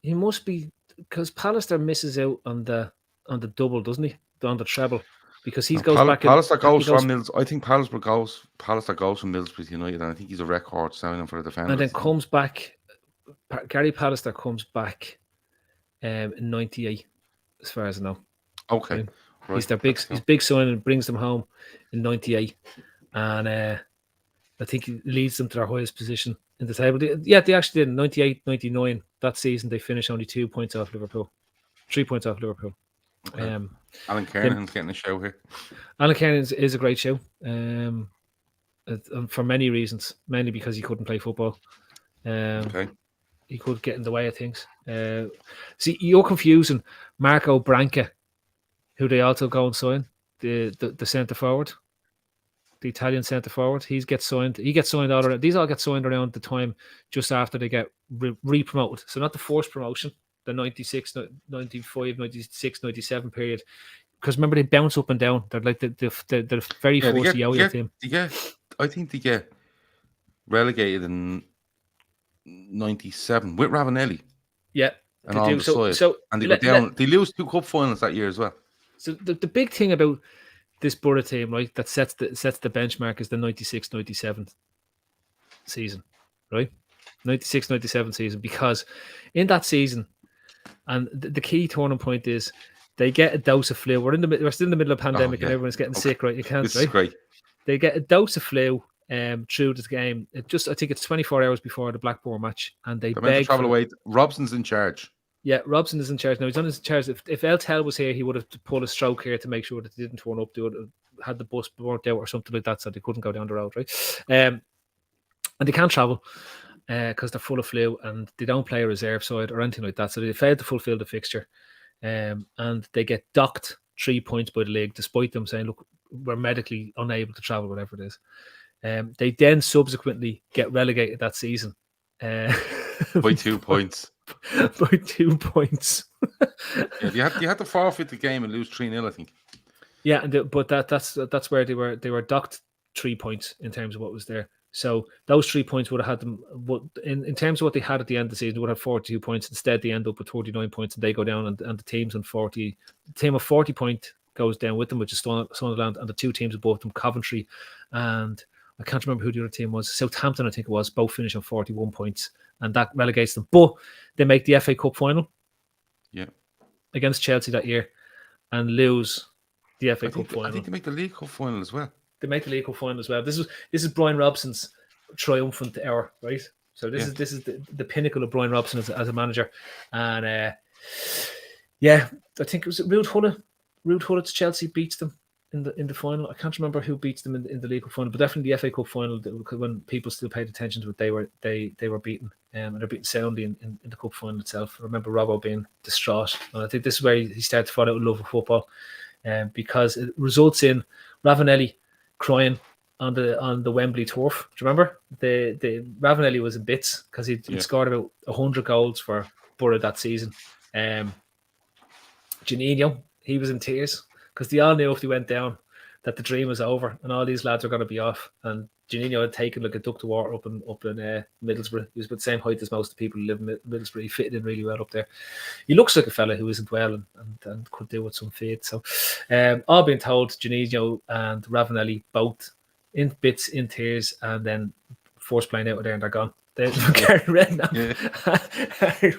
he must be, because Pallister misses out on the double, doesn't he? On the treble. Because he goes back. Pallister goes from Mills. I think Pallister goes from Middlesbrough to United, and I think he's a record signing for the defender. And then comes back. Gary Pallister comes back in '98, as far as I know. Okay. Right. He's their big signing and brings them home in '98, and I think he leads them to their highest position in the table. They actually did in '98, '99. That season they finished only 2 points off Liverpool, 3 points off Liverpool. Okay. Alan Kernan's getting a show here. Alan Kernan is a great show, for many reasons. Mainly because he couldn't play football. Okay. He could get in the way of things. See, you're confusing Marco Branca, who they also go and sign, the centre forward, the Italian centre forward. He gets signed. These all get signed around the time just after they get re-promoted. So not the first promotion, the 96, 95, 96, 97 period. Because remember, they bounce up and down. They're like the very first yo-yo team. I think they get relegated in 97 with Ravanelli. Yeah. And all the side. And they go down. They lose 2 cup finals that year as well. So the big thing about this Boro team, right, that sets the benchmark is the 96-97 season, right? 96-97 season, because in that season, and the key turning point is they get a dose of flu. We're still in the middle of a pandemic and everyone's getting sick, right? You can't. This is great. They get a dose of flu through this game. I think it's 24 hours before the Blackburn match, and they're meant to travel away. Robson's in charge. Yeah, Robson is in charge now. He's on his charge. If El Tel was here, he would have pulled a stroke here to make sure that they didn't turn up. They would have had the bus burnt out or something like that, so they couldn't go down the road, right? And they can't travel because they're full of flu, and they don't play a reserve side or anything like that. So they failed to fulfil the fixture, and they get docked 3 points by the league, despite them saying, "Look, we're medically unable to travel, whatever it is." They then subsequently get relegated that season by 2 points. By 2 points. Yeah, you had to forfeit the game and lose 3-0, I think. Yeah, but that's where they were docked 3 points in terms of what was there. So those 3 points would have had them. In terms of what they had at the end of the season, they would have 42 points. Instead, they end up with 39 points, and they go down. And the team's on 40. The team of 40 point goes down with them, which is Sunderland, and the two teams above them, Coventry, and I can't remember who the other team was. Southampton, I think it was. Both finish on 41 points, and that relegates them. But they make the FA Cup final, against Chelsea that year, and lose the FA Cup final. I think they make the League Cup final as well. They make the League Cup final as well. This is Brian Robson's triumphant hour, right? So this is the pinnacle of Brian Robson as a manager, and I think it was Ruud Hulla. Ruud Hulla's Chelsea beats them in the final. I can't remember who beats them in the League Cup final, but definitely the FA Cup final. When people still paid attention to it, they were beaten, and they're beaten soundly in the cup final itself. I remember Robbo being distraught, and I think this is where he started to fall out of love with football, because it results in Ravanelli crying on the Wembley turf. Do you remember? The Ravanelli was in bits because he'd scored about 100 goals for Boro that season. Juninho, he was in tears because they all knew if they went down that the dream was over and all these lads were going to be off. And Juninho had taken like a duck to water up in Middlesbrough. He was about the same height as most of the people who live in Middlesbrough. He fitted in really well up there. He looks like a fella who isn't well and could do with some faith. So all being told, Juninho and Ravanelli both in bits, in tears, and then forced playing out of there and they're gone. Gary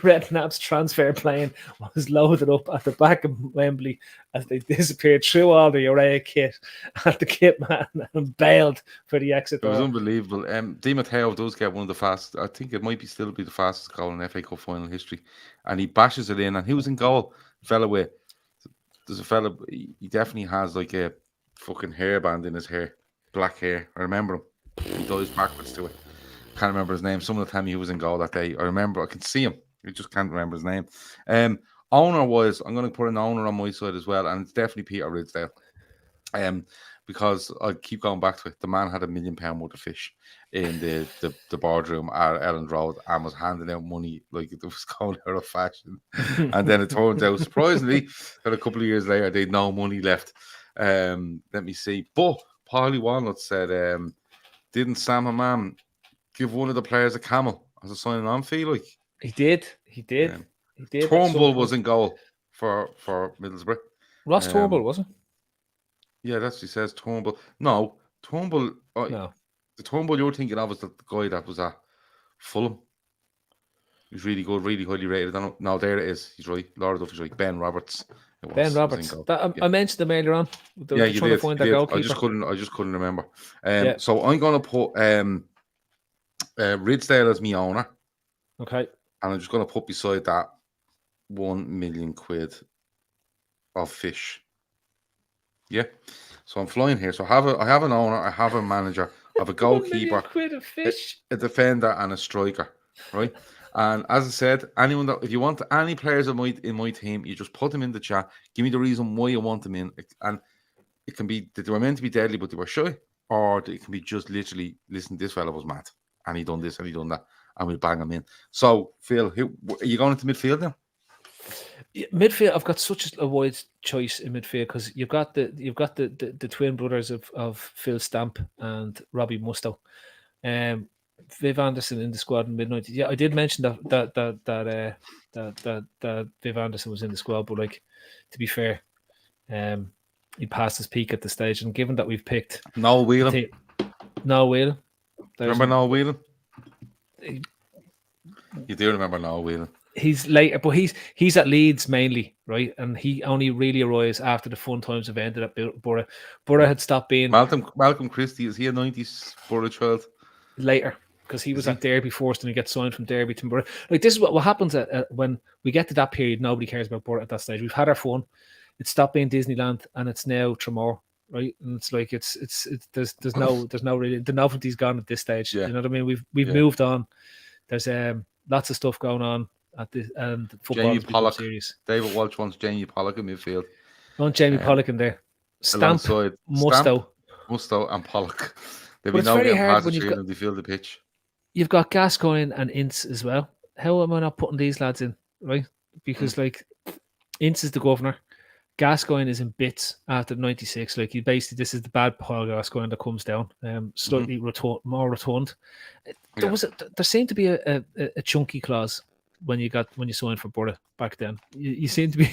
Redknapp's transfer plane was loaded up at the back of Wembley as they disappeared through all the array kit at the kit man and bailed for the exit door. It was unbelievable. Di Matteo does get one of the fastest. I think it might still be the fastest goal in FA Cup final history, and he bashes it in. And he was in goal, fell away. There's a fella. He definitely has like a fucking hairband in his hair, black hair. I remember him. He dives backwards to it. Can't remember his name. Some of the time he was in goal that day. I can see him. I just can't remember his name. Owner wise, I'm going to put an owner on my side as well, and it's definitely Peter Ridsdale. Because I keep going back to it. The man had £1 million worth of fish in the boardroom at Elland Road and was handing out money like it was going out of fashion. And then it turns out, surprisingly, that a couple of years later they had no money left. Let me see. But Paulie Walnut said, didn't Sam Hammam give one of the players a camel as a signing on fee? Like he did. Turnbull was in goal for Middlesbrough. Ross Turnbull, wasn't it? Yeah, that's what he says. Turnbull. No, Turnbull. No, the Turnbull you're thinking of is the guy that was at Fulham. He's really good, really highly rated. No, there it is. He's right. Lord of, he's right. Ben Roberts. Ben Roberts. I mentioned him earlier on. Yeah, you did. I just couldn't remember. So I'm going to put Ridsdale as my owner. Okay. And I'm just going to put beside that £1 million of fish. Yeah. So I'm flying here. So I have an owner, I have a manager, I have a goalkeeper, £1 million of fish, a defender, and a striker. Right. And as I said, anyone that if you want any players in my team, you just put them in the chat. Give me the reason why you want them in, and it can be that they were meant to be deadly, but they were shy, or it can be just literally, listen, this fella was mad, and he done this and he done that, and we'll bang him in. So, Phil, are you going into midfield now? Midfield, I've got such a wide choice in midfield because you've got the twin brothers of Phil Stamp and Robbie Mustoe. Viv Anderson in the squad in mid-90s. Yeah, I did mention that Viv Anderson was in the squad, but like, to be fair, he passed his peak at the stage. And given that we've picked Noel Whelan, remember Noel Whelan? You do remember Noel Whelan? He's later, but he's at Leeds mainly, right? And he only really arrives after the fun times have ended at Boro. Boro had stopped being. Malcolm Christie, is he a 90s Boro child? Later. Because he was at Derby first and he gets signed from Derby to Boro. Like, this is what happens when we get to that period. Nobody cares about Boro at that stage. We've had our fun. It's stopped being Disneyland and it's now Tramore, right? And it's like there's no really, the novelty's gone at this stage. Yeah. You know what I mean? We've moved on. There's lots of stuff going on at this, and football is become serious. David Walsh wants Jamie Pollock in midfield. I want Jamie Pollock in there. Stamp, Mustoe, and Pollock. But it's very hard when they feel the pitch. You've got Gascoigne and Ince as well. How am I not putting these lads in, right? Because like Ince is the governor, Gascoigne is in bits after 96. Like, he basically, this is the bad Paul Gascoigne that comes down, slightly more rotund. There seemed to be a chunky clause when you signed for Boro back then. You seem to be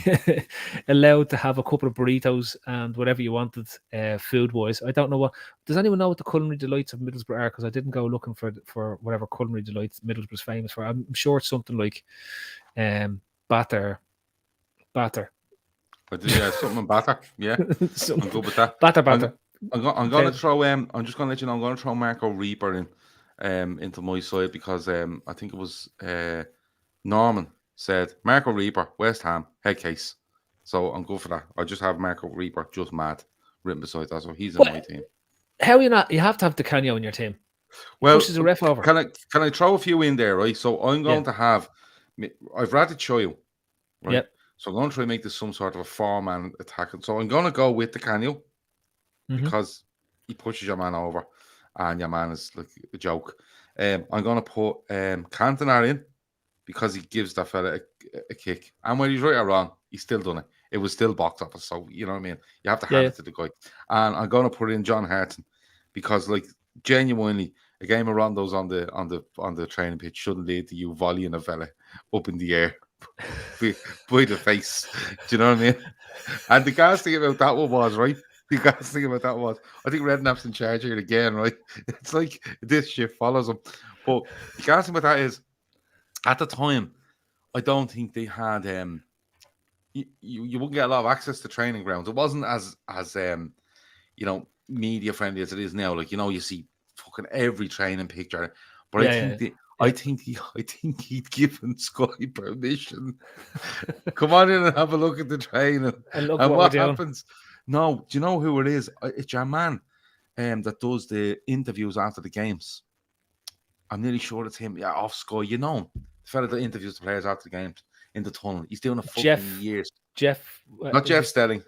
allowed to have a couple of burritos and whatever you wanted, food wise. I don't know what. Does anyone know what the culinary delights of Middlesbrough are? Because I didn't go looking for whatever culinary delights Middlesbrough's famous for. I'm sure it's something like batter. But yeah, something in batter. Yeah, I'm good with that. Batter. I'm going to throw. I'm just going to let you know. I'm going to throw Marco Reaper into my side because I think it was Norman said Marco Reaper, West Ham head case. So I'm good for that. I just have Marco Reaper, just mad, written beside that. So he's in my team. How are you not? You have to have Di Canio in your team. Well, pushes the ref over. Can I throw a few in there, right? So I'm going to have. I've rather Choyo, right? Yep. So I'm going to try and make this some sort of a four-man attack. So I'm going to go with Di Canio because he pushes your man over, and your man is like a joke. I'm going to put Cantona in because he gives that fella a kick. And whether he's right or wrong, he's still done it. It was still box office. So, you know what I mean? You have to hand it to the guy. And I'm going to put in John Harton because, like, genuinely, a game of rondos on the training pitch shouldn't lead to you volleying a fella up in the air by the face. Do you know what I mean? And the gas thing about that one was, right? The gas thing about that was, I think Redknapp's in charge here again, right? It's like this shit follows him. But the gas thing about that is, at the time, I don't think they had you wouldn't get a lot of access to training grounds. It wasn't as media friendly as it is now. Like, you see fucking every training picture. But I think he'd given Sky permission. Come on in and have a look at the training. And look what happens. No, do you know who it is? It's your man that does the interviews after the games. I'm nearly sure it's him. Yeah, off Sky. You know him. The fella that interviews the players after the games in the tunnel. He's doing it fucking years. Not Jeff Stelling.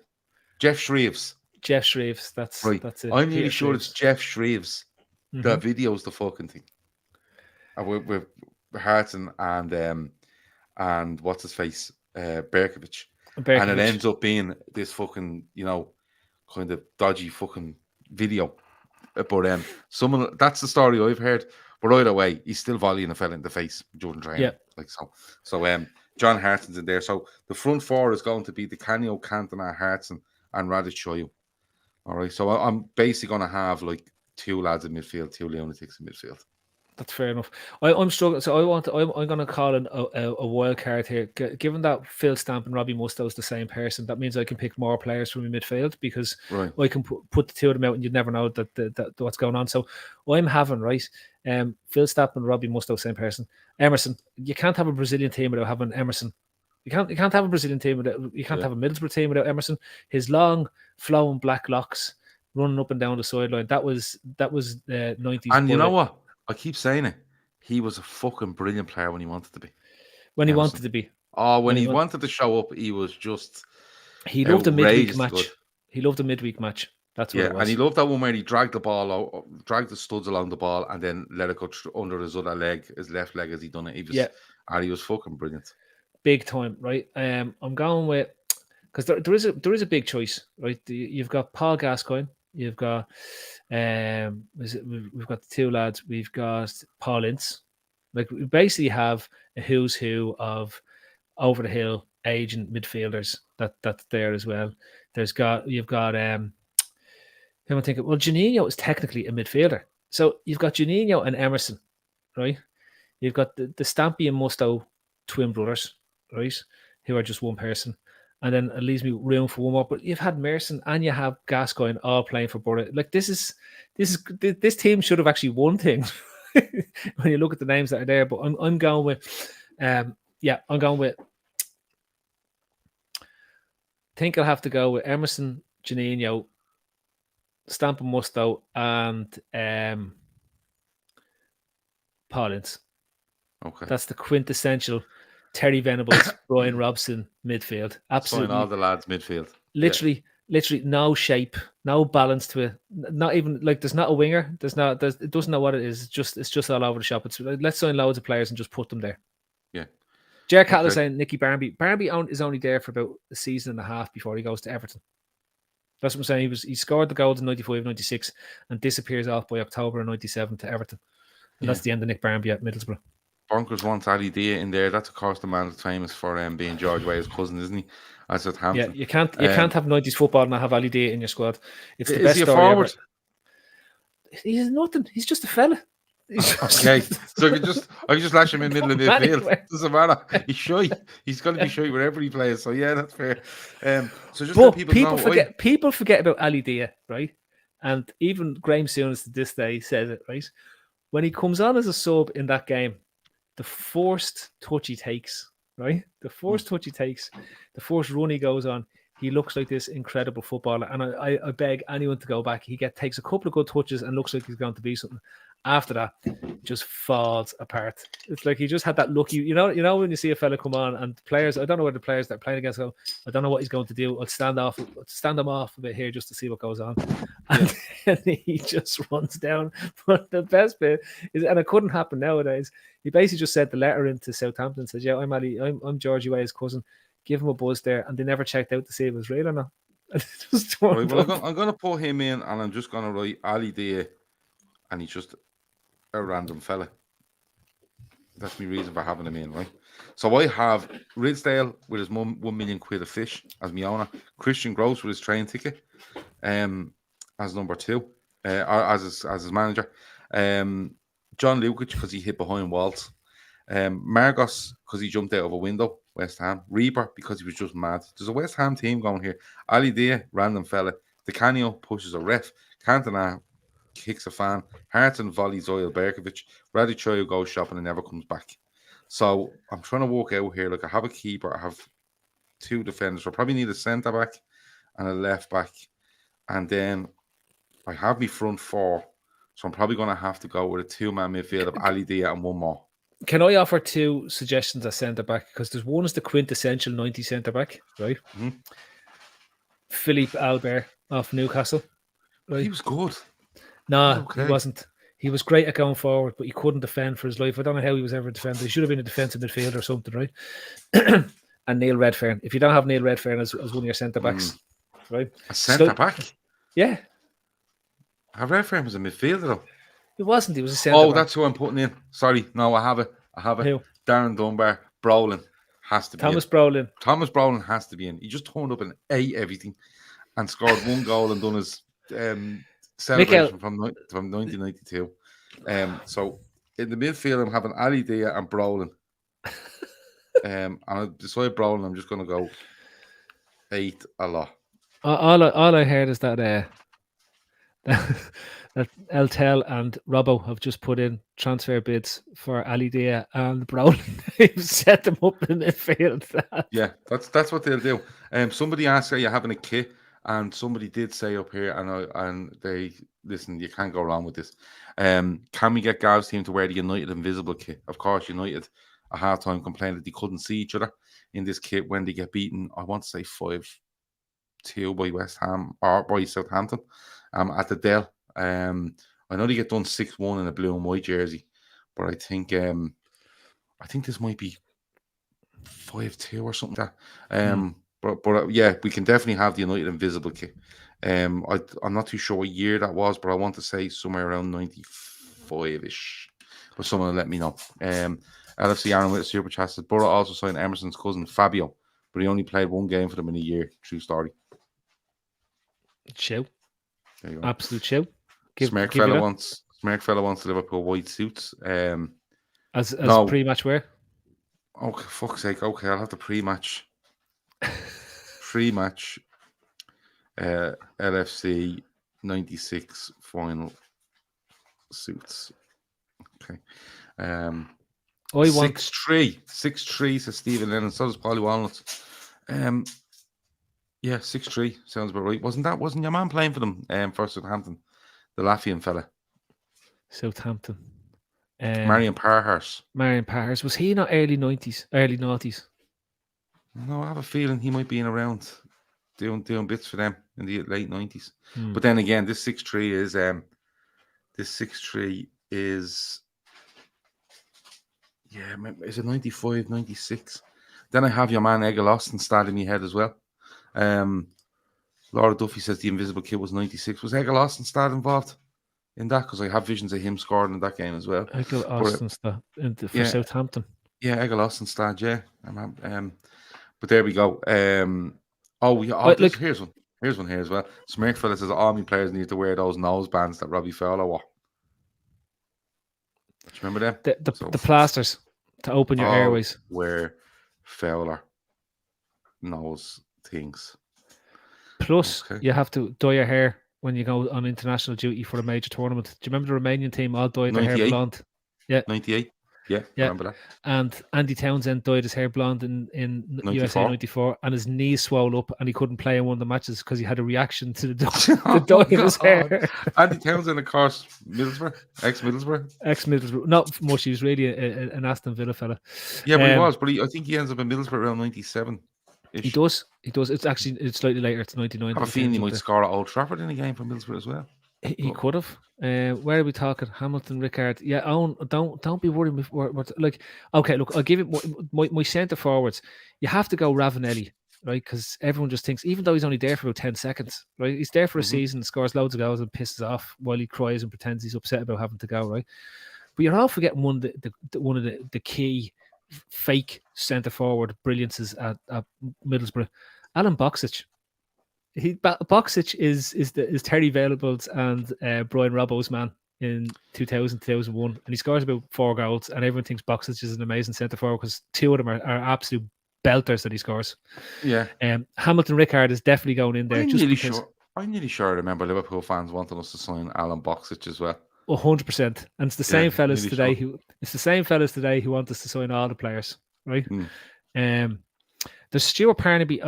Jeff Shreves. Jeff Shreves. That's right. That's it. I'm nearly sure it's Jeff Shreves. That video's the fucking thing. With Harton and what's his face, Berkovic. And it ends up being this fucking, kind of dodgy fucking video. But that's the story I've heard. But either way, he's still volleying a fella in the face during training. Yeah. Like so. So John Harton's in there. So the front four is going to be Di Canio, Cantona, Harton, and Radic Choyo. All right. So I'm basically going to have like two lads in midfield, two lunatics in midfield. That's fair enough. I'm struggling. So I'm going to call in a wild card here. Given that Phil Stamp and Robbie Mustoe is the same person, that means I can pick more players from the midfield because I can put the two of them out and you'd never know that what's going on. So I'm having, Phil Stamp and Robbie Mustoe, same person. Emerson. You can't have a Brazilian team without having Emerson. You can't have a Brazilian team without. You can't have a Middlesbrough team without Emerson. His long, flowing black locks running up and down the sideline. That was 90s. And you know what? I keep saying it. He was a fucking brilliant player when he wanted to be. When he wanted to be. Oh, when he wanted to show up, he was just. He loved a midweek match. Good. He loved a midweek match. That's what it was. And he loved that one where he dragged the ball out, dragged the studs along the ball, and then let it go under his other leg, his left leg, as he done it. He was fucking brilliant. Big time, right? I'm going with because there is a big choice, right? You've got Paul Gascoigne. You've got we've got the two lads. We've got Paul Ince. Like we basically have a who's who of over the hill agent midfielders that's there as well. You've got who am I thinking? Well, Juninho is technically a midfielder. So you've got Juninho and Emerson, right? You've got the Stampy and Mustoe twin brothers, right? Who are just one person. And then it leaves me room for one more. But you've had Merson and you have Gascoigne all playing for Boro. Like this team should have actually won things when you look at the names that are there. But I'm going with I'm going with. I think I'll have to go with Emerson, Juninho, Stamp and Mustoe, and Paul Ince. Okay, that's the quintessential Terry Venables, Brian Robson midfield. Absolutely, all the lads midfield. Literally no shape, no balance to it. Not even like there's not a winger. It doesn't know what it is. It's just all over the shop. It's let's sign loads of players and just put them there. Yeah. Jer Cattler saying Nicky Barmby. Barmby is only there for about a season and a half before he goes to Everton. That's what I'm saying. He scored the goals in 95, 96 and disappears off by October of 97 to Everton. And that's the end of Nick Barmby at Middlesbrough. Bonkers wants Ali Dia in there. That's of course the man that's famous for being George Weah's cousin, isn't he? At Southampton. Yeah, you can't have 90s football and not have Ali Day in your squad. It's the is best he a story forward? ever. He's nothing. He's just a fella. Okay, so I can just lash him in the middle of midfield. Doesn't matter. He's shy. He's going to be shy wherever he plays. So yeah, that's fair. So just let people forget about Ali Dia, right? And even Graham Souness to this day says it, right? When he comes on as a sub in that game, the first touch he takes, right? The first touch he takes, the first run he goes on, he looks like this incredible footballer. And I beg anyone to go back. He takes a couple of good touches and looks like he's going to be something. After that, just falls apart. It's like he just had that lucky, you know when you see a fella come on and players, I don't know where the players that are playing against go, I don't know what he's going to do. I'll stand him off a bit here just to see what goes on. And he just runs down. But the best bit is, and it couldn't happen nowadays, he basically just sent the letter into Southampton and said, yeah, I'm Georgie Weah's cousin. Give him a buzz there. And they never checked out to see if it was real or not. Right, well, I'm going to put him in and I'm just going to write Ali Dia, and he's just a random fella. That's my reason for having him in, right? So I have Ridsdale with his mum, £1 million of fish as my owner. Christian Gross with his train ticket, as number 2, or as his manager. John Lukic because he hit behind walls. Margos because he jumped out of a window. West Ham. Reaper because he was just mad. There's a West Ham team going here. Ali Dia, random fella. DeCanio pushes a ref. Cantona kicks a fan. Harton volleys Oil Berkovic. Radichoyo goes shopping and never comes back. So I'm trying to work out here. Like I have a keeper. I have 2 defenders. I probably need a centre back and a left back. And then I have my front 4. So I'm probably going to have to go with a 2-man midfield of Ali Dia and one more. Can I offer 2 suggestions at centre back? Because there's one is the quintessential 90 centre back, right? Mm-hmm. Philippe Albert off Newcastle. Right? He was good. No, he wasn't. He was great at going forward, but he couldn't defend for his life. I don't know how he was ever defended. He should have been a defensive midfielder or something, right? And Neil Redfern. If you don't have Neil Redfern as one of your centre backs, right? A centre back? Yeah. Redfern was a midfielder though. He wasn't. He was a centre back. That's who I'm putting in. Sorry. No, I have it. Who? Darren Dunbar. Brolin has to be Thomas Brolin. Thomas Brolin has to be in. He just turned up and ate everything and scored 1 goal and done his celebration from 1992. So in the midfield, I'm having Ali Dia and Brolin. And I decided Brolin, I'm just going to go 8 a lot. All I heard is that that Eltel and Robbo have just put in transfer bids for Ali Dia and Brolin. They've set them up in the midfield. Yeah, that's what they'll do. Somebody asked, are you having a kit? And somebody did say up here, and they listen. You can't go wrong with this. Can we get Gav's team to wear the United Invisible kit? Of course, United at halftime complained that they couldn't see each other in this kit when they get beaten. I want to say 5-2 by West Ham or by Southampton at the Dell. I know they get done 6-1 in a blue and white jersey, but I think this might be 5-2 or something like that. But yeah, we can definitely have the United Invisible kit. I'm not too sure what year that was, but I want to say somewhere around 95-ish. But someone will let me know. LFC Aaron with a super chat says Boro also signed Emerson's cousin Fabio, but he only played 1 game for them in a year. True story. Chill. Absolute chill. Smirk fella wants the Liverpool white suits. As pre-match wear. Okay, fuck's sake. Okay, I'll have the pre-match. Pre-match LFC 96 final suits. Okay. I want 6-3 says Stephen Lennon. So does Polly Walnuts. Yeah, 6-3 sounds about right. Wasn't your man playing for them for Southampton? The Latvian fella. Southampton. Marion Parhurst. Was he not early 90s? Early 90s? No, I have a feeling he might be in around doing bits for them in the late 90s. But then again, this 6-3 is yeah, is it 95, 96? Then I have your man Egil Austin starting in my head as well. Laura Duffy says the Invisible Kid was 96. Was Egil Austin involved in that because I have visions of him scoring in that game as well. Egil Austinstad for yeah. Southampton. Yeah, Egil Austinstad, yeah. But there we go. Here's one. Here's one here as well. Smirkfella says all my players need to wear those nose bands that Robbie Fowler wore. Do you remember them? The plasters to open your airways. Wear Fowler nose things. Plus, you have to dye your hair when you go on international duty for a major tournament. Do you remember the Romanian team all dyed their hair blonde? Yeah. 98. Yeah, I remember that. And Andy Townsend dyed his hair blonde in 94. USA 94, and his knees swelled up, and he couldn't play in one of the matches because he had a reaction to the dye in his hair. Andy Townsend, of course, ex-Middlesbrough. Not much. He was really an Aston Villa fella. Yeah, but he was. But I think he ends up in Middlesbrough around 97. He does. It's slightly later. It's 99. I have a feeling he might score at Old Trafford in a game for Middlesbrough as well. He could have. Where are we talking? Hamilton, Rickard. Yeah, Owen, don't be worried. Okay, look, I'll give it my centre forwards. You have to go Ravanelli, right? Because everyone just thinks, even though he's only there for about 10 seconds, right? He's there for a season, scores loads of goals and pisses off while he cries and pretends he's upset about having to go, right? But you're all forgetting one of the key fake centre forward brilliances at Middlesbrough, Alan Boksic. Boksic is Terry Venables and Brian Robbo's man in 2000, 2001, and he scores about 4 goals, and everyone thinks Boksic is an amazing centre forward because 2 of them are absolute belters that he scores. Yeah. Hamilton Rickard is definitely going in there. I'm nearly sure I remember Liverpool fans wanting us to sign Alan Boksic as well. 100%, and it's the same fellas today who want us to sign all the players, right? There's Stuart Parnaby.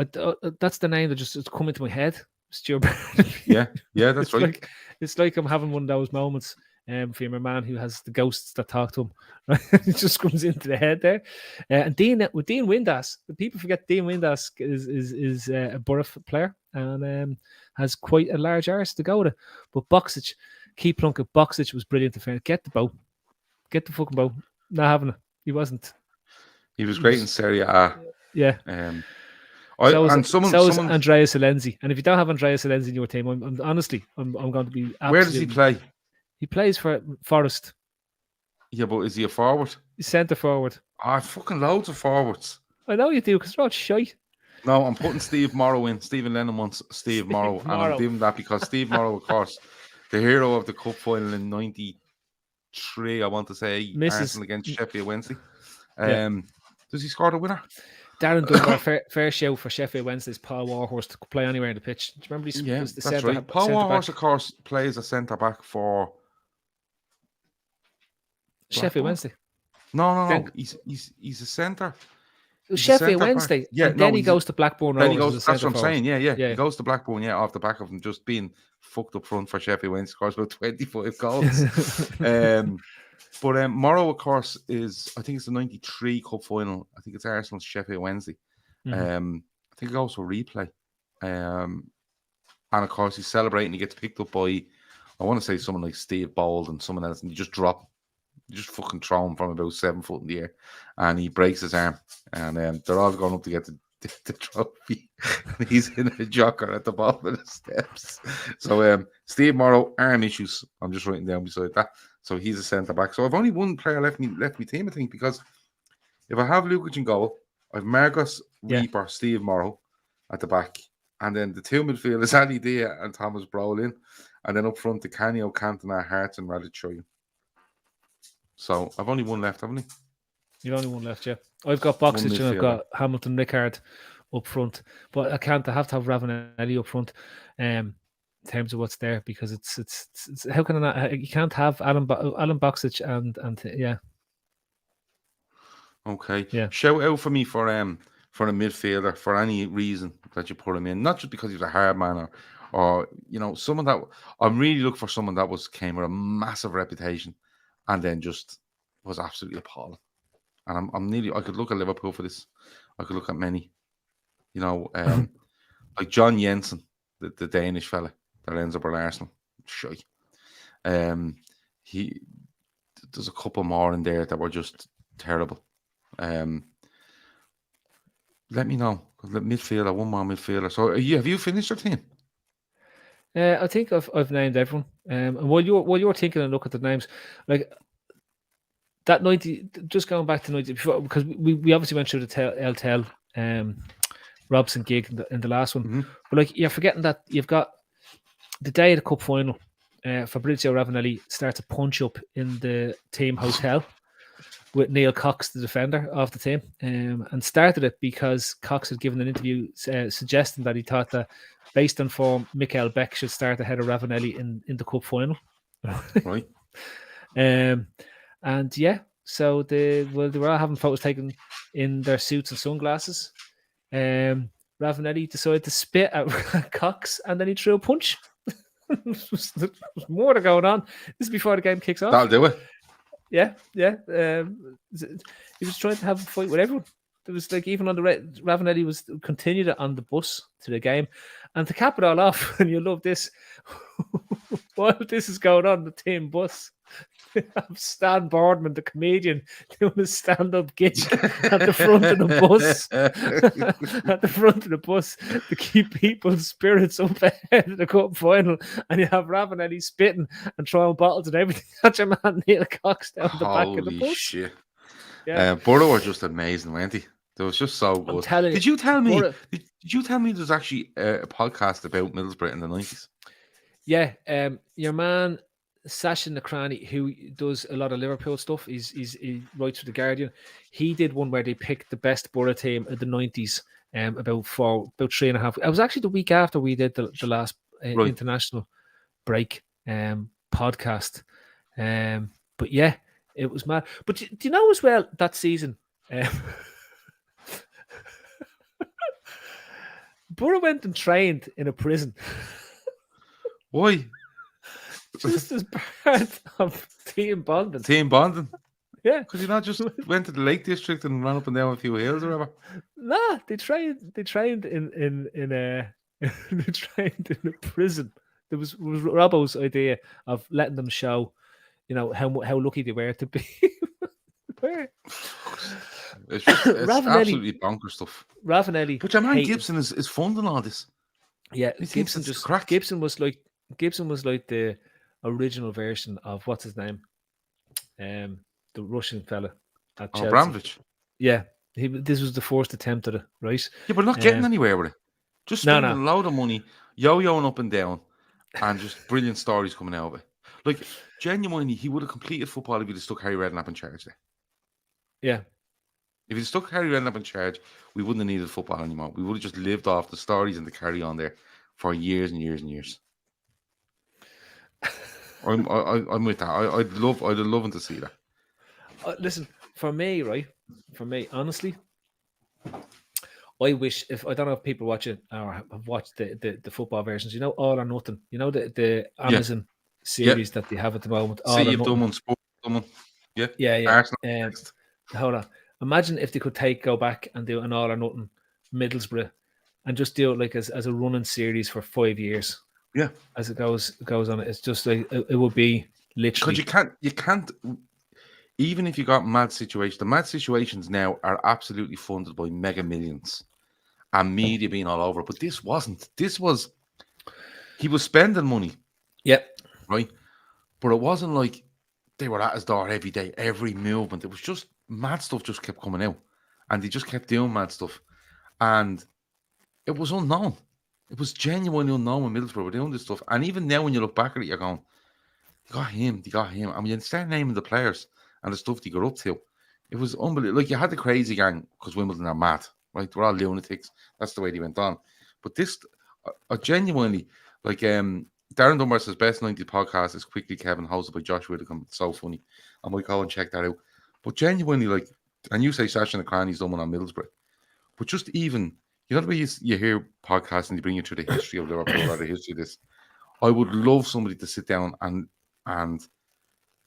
That's the name that just come into my head. Stuart Parnaby. Yeah, that's right. It's like I'm having one of those moments for my man who has the ghosts that talk to him. Right? It just comes into the head there. And Dean Windass. People forget Dean Windass is a Boro player and has quite a large arse to go to. But Boksic, keep plunking. Boksic was brilliant to defend. Get the bow. Get the fucking bow. Not having it. He wasn't. He was great in Serie A. Yeah. Someone Andrea Silenzi. And if you don't have Andrea Silenzi in your team, I'm honestly going to be. Where does he play? He plays for Forest. Yeah, but is he a forward? He's centre forward. Fucking loads of forwards. I know you do because they're all shite. No, I'm putting Steve Morrow in. Stephen Lennon wants Steve Morrow, and I'm doing that because Steve Morrow, of course, the hero of the cup final in '93. I want to say Arsenal against Sheffield Wednesday. Does he score the winner? Darren Dunbar, fair show for Sheffield Wednesday's Paul Warhorse to play anywhere in the pitch. Do you remember he's the that's right. Paul Warhorse, of course, plays a centre back for Sheffield Wednesday. No. He's a centre. Sheffield Wednesday. Yeah, and then he goes to Blackburn. That's what I'm saying. Yeah. He goes to Blackburn. Yeah, off the back of him just being fucked up front for Sheffield Wednesday. Scores about 25 goals. But Morrow, of course, I think it's the 93 cup final. I think it's Arsenal's Sheffield Wednesday. I think it goes for replay. And of course, he's celebrating. He gets picked up by, I want to say, someone like Steve Bold and someone else, and you just fucking throw him from about 7 foot in the air, and he breaks his arm. And they're all going up to get the trophy. And he's in a jogger at the bottom of the steps. So Steve Morrow, arm issues. I'm just writing down beside that. So he's a centre back. So I've only one player left me team, I think, because if I have Lukic in goal, I've Marcus Reaper, Steve Morrow at the back, and then the 2 midfielders, Ali Dia and Thomas Brolin, and then up front the Canio, Cantona, Hart, and Radichoyan. So I've only one left, haven't I? You've only one left, yeah. I've got Boksic and I've got Hamilton Rickard up front, but I have to have Ravanelli up front. In terms of what's there, because it's how can I not? You can't have Alan Boksic and yeah. Okay. Yeah. Shout out for me for a midfielder for any reason that you put him in, not just because he's a hard man or someone that I'm really looking for, someone that came with a massive reputation and then just was absolutely appalling. And I could look at Liverpool for this. I could look at many, like John Jensen, the Danish fella that ends up at Arsenal. Shy. There's a couple more in there that were just terrible. Let me know. Midfielder, one more midfielder. So have you finished your team? I think I've named everyone. And while you're thinking and look at the names, like that 90, just going back to 90 before, because we obviously went through the El Robson gig in the last one, Mhm. but like you're forgetting that you've got the day of the cup final. Fabrizio Ravanelli starts a punch up in the team hotel with Neil Cox, the defender of the team, and started it because Cox had given an interview suggesting that he thought that, based on form, Mikael Beck should start ahead of Ravanelli in the cup final. Right. And yeah, so they were all having photos taken in their suits and sunglasses. Ravanelli decided to spit at Cox, and then he threw a punch. There's more to going on. This is before the game kicks off. That'll do it. Yeah. He was trying to have a fight with everyone. There was like, even on the Ravanelli was continued it on the bus to the game, and to cap it all off, and you love this, while this is going on the team bus, Stan Boardman, the comedian, doing a stand-up gig at the front of the bus. At the front of the bus to keep people's spirits up ahead of the cup final. And you have Ravanelli spitting and throwing bottles and everything at your man Neil Cox down the back of the bus. Holy shit. Yeah. Boro were just amazing, weren't he? They was just so good. Did you tell me? Did you tell me there's actually a podcast about Middlesbrough in the 90s? Yeah, your man Sasha Nakrani, who does a lot of Liverpool stuff, he writes for the Guardian. He did one where they picked the best Boro team of the 90s. About 3.5. It was actually the week after we did the last international break podcast. But yeah, it was mad. But do you know as well that season? Boro went and trained in a prison. Why? Just as part of team bonding. Team bonding? Yeah. Because you not just went to the Lake District and ran up and down a few hills or whatever? Nah, they trained in a they trained in a prison. There was Robbo's idea of letting them show, how lucky they were to be. It's absolutely bonkers stuff. Ravanelli, but your man Gibson is funding all this. Yeah, Gibson was like the original version of what's his name, the Russian fella at Chelsea. Abramovich. Yeah, this was the first attempt at it, right? Yeah, but not getting anywhere with it. Just spending a load of money, yo-yoing up and down, and just brilliant stories coming out of it. Like, genuinely, he would have completed football if he'd have stuck Harry Redknapp in charge there. Yeah. If he'd stuck Harry Redknapp in charge, we wouldn't have needed football anymore. We would have just lived off the stories and the carry on there for years and years and years. I'm with that. I'd love to see that. Listen, for me, honestly, I wish, I don't know if people watch it or have watched the football versions. All or Nothing. The Amazon series that they have at the moment. See, you've done one, sport, someone. Yeah. Hold on. Imagine if they could go back and do an All or Nothing Middlesbrough and just do it like as a running series for 5 years. Yeah. As it goes on. It's just like it would be literally. Because you can't, even if you got mad situations, the mad situations now are absolutely funded by mega millions and media being all over it. But this wasn't. He was spending money. Yep. Right? But it wasn't like they were at his door every day, every movement. It was just mad stuff just kept coming out. And they just kept doing mad stuff. And it was unknown. It was genuinely unknown when Middlesbrough were doing this stuff. And even now when you look back at it, you're going, they got him. And when you start naming the players and the stuff they got up to, it was unbelievable. Like, you had the crazy gang because Wimbledon are mad, right? They're all lunatics. That's the way they went on. But this, genuinely, like, Darren Dunbar says, best 90s podcast is Quickly Kevin, hosted by Josh Whittaker. It's so funny. I might go and check that out. But genuinely, like, and you say Sasha and the Cranny's done one on Middlesbrough. But just even, the way you hear podcasts and they bring you through the history of Liverpool or the history of this, I would love somebody to sit down and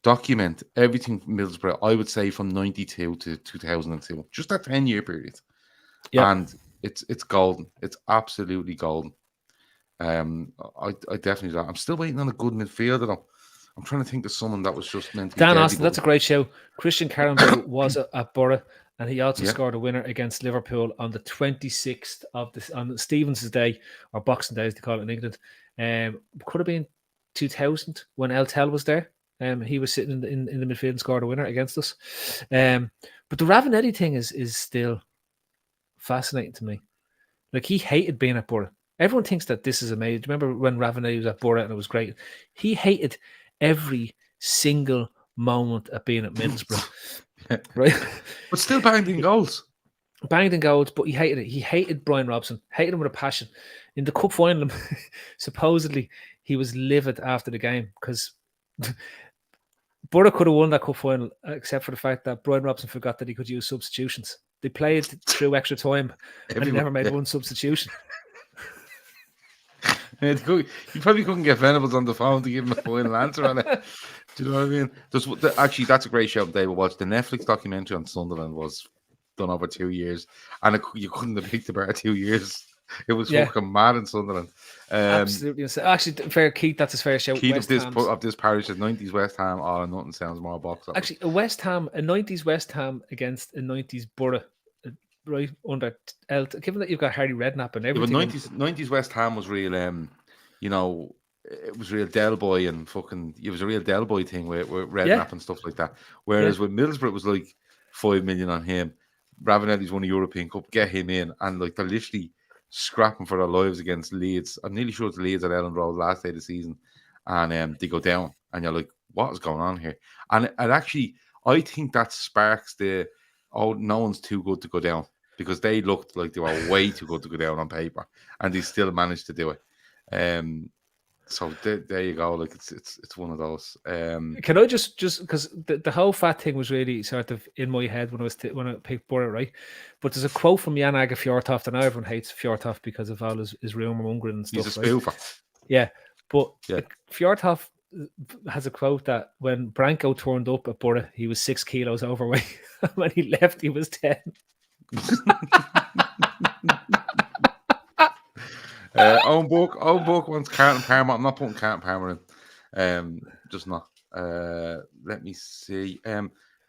document everything from Middlesbrough, I would say from 92 to 2002. Just that 10-year period. Yeah. And it's golden. It's absolutely golden. I definitely don't. I'm still waiting on a good midfielder though. I'm trying to think of someone that was just meant to be Dan Austin, that's a great show. Christian Carambo was at Boro, and he also scored a winner against Liverpool on the 26th on Stevens' Day, or Boxing Day as they call it in England. Could have been 2000 when LTL was there. He was sitting in the midfield and scored a winner against us. But the Ravanelli thing is still fascinating to me. Like, he hated being at Boro. Everyone thinks that this is amazing. Remember when Ravanelli was at Boro and it was great? He hated every single moment of being at Middlesbrough. Right? But still banged in goals. Banged in goals, but he hated it. He hated Brian Robson. Hated him with a passion. In the cup final, supposedly, he was livid after the game because Boro could have won that cup final, except for the fact that Brian Robson forgot that he could use substitutions. They played through extra time and he never made one substitution. You probably couldn't get Venables on the phone to give him a final answer on it. Do you know what I mean? Actually, that's a great show, David. Watch the Netflix documentary on Sunderland was done over 2 years, and you couldn't have picked the bar 2 years. It was fucking mad in Sunderland. Absolutely. Actually, fair Keith, that's his fair show. Keith of this parish is 90s West Ham. Oh, nothing sounds more box office. Actually, a 90s West Ham against a 90s Boro, right under given that you've got Harry Redknapp and everything. Yeah, but 90s West Ham was real. It was real Del Boy and fucking. It was a real Del Boy thing with Redknapp and stuff like that. Whereas with Middlesbrough, it was like 5 million on him. Ravanelli's won a European Cup, get him in, and like they're literally scrapping for their lives against Leeds. I'm nearly sure it's Leeds at Ellen Road last day of the season, and they go down, and you're like, what is going on here? And actually, I think that sparks no one's too good to go down, because they looked like they were way too good to go down on paper, and they still managed to do it. So there you go. Like it's one of those. Can I just because the whole fat thing was really sort of in my head when I picked Boro, right? But there's a quote from Jan Aga Fjortoft, and everyone hates Fjortoft because of all his rumour mongering and stuff. He's a spoofer. Right? Yeah, but Fjortoft has a quote that when Branko turned up at Boro, he was 6 kilos overweight. When he left, he was 10. Owen Book wants Carlton Palmer. I'm not putting Carlton Palmer in. Just not. Let me see.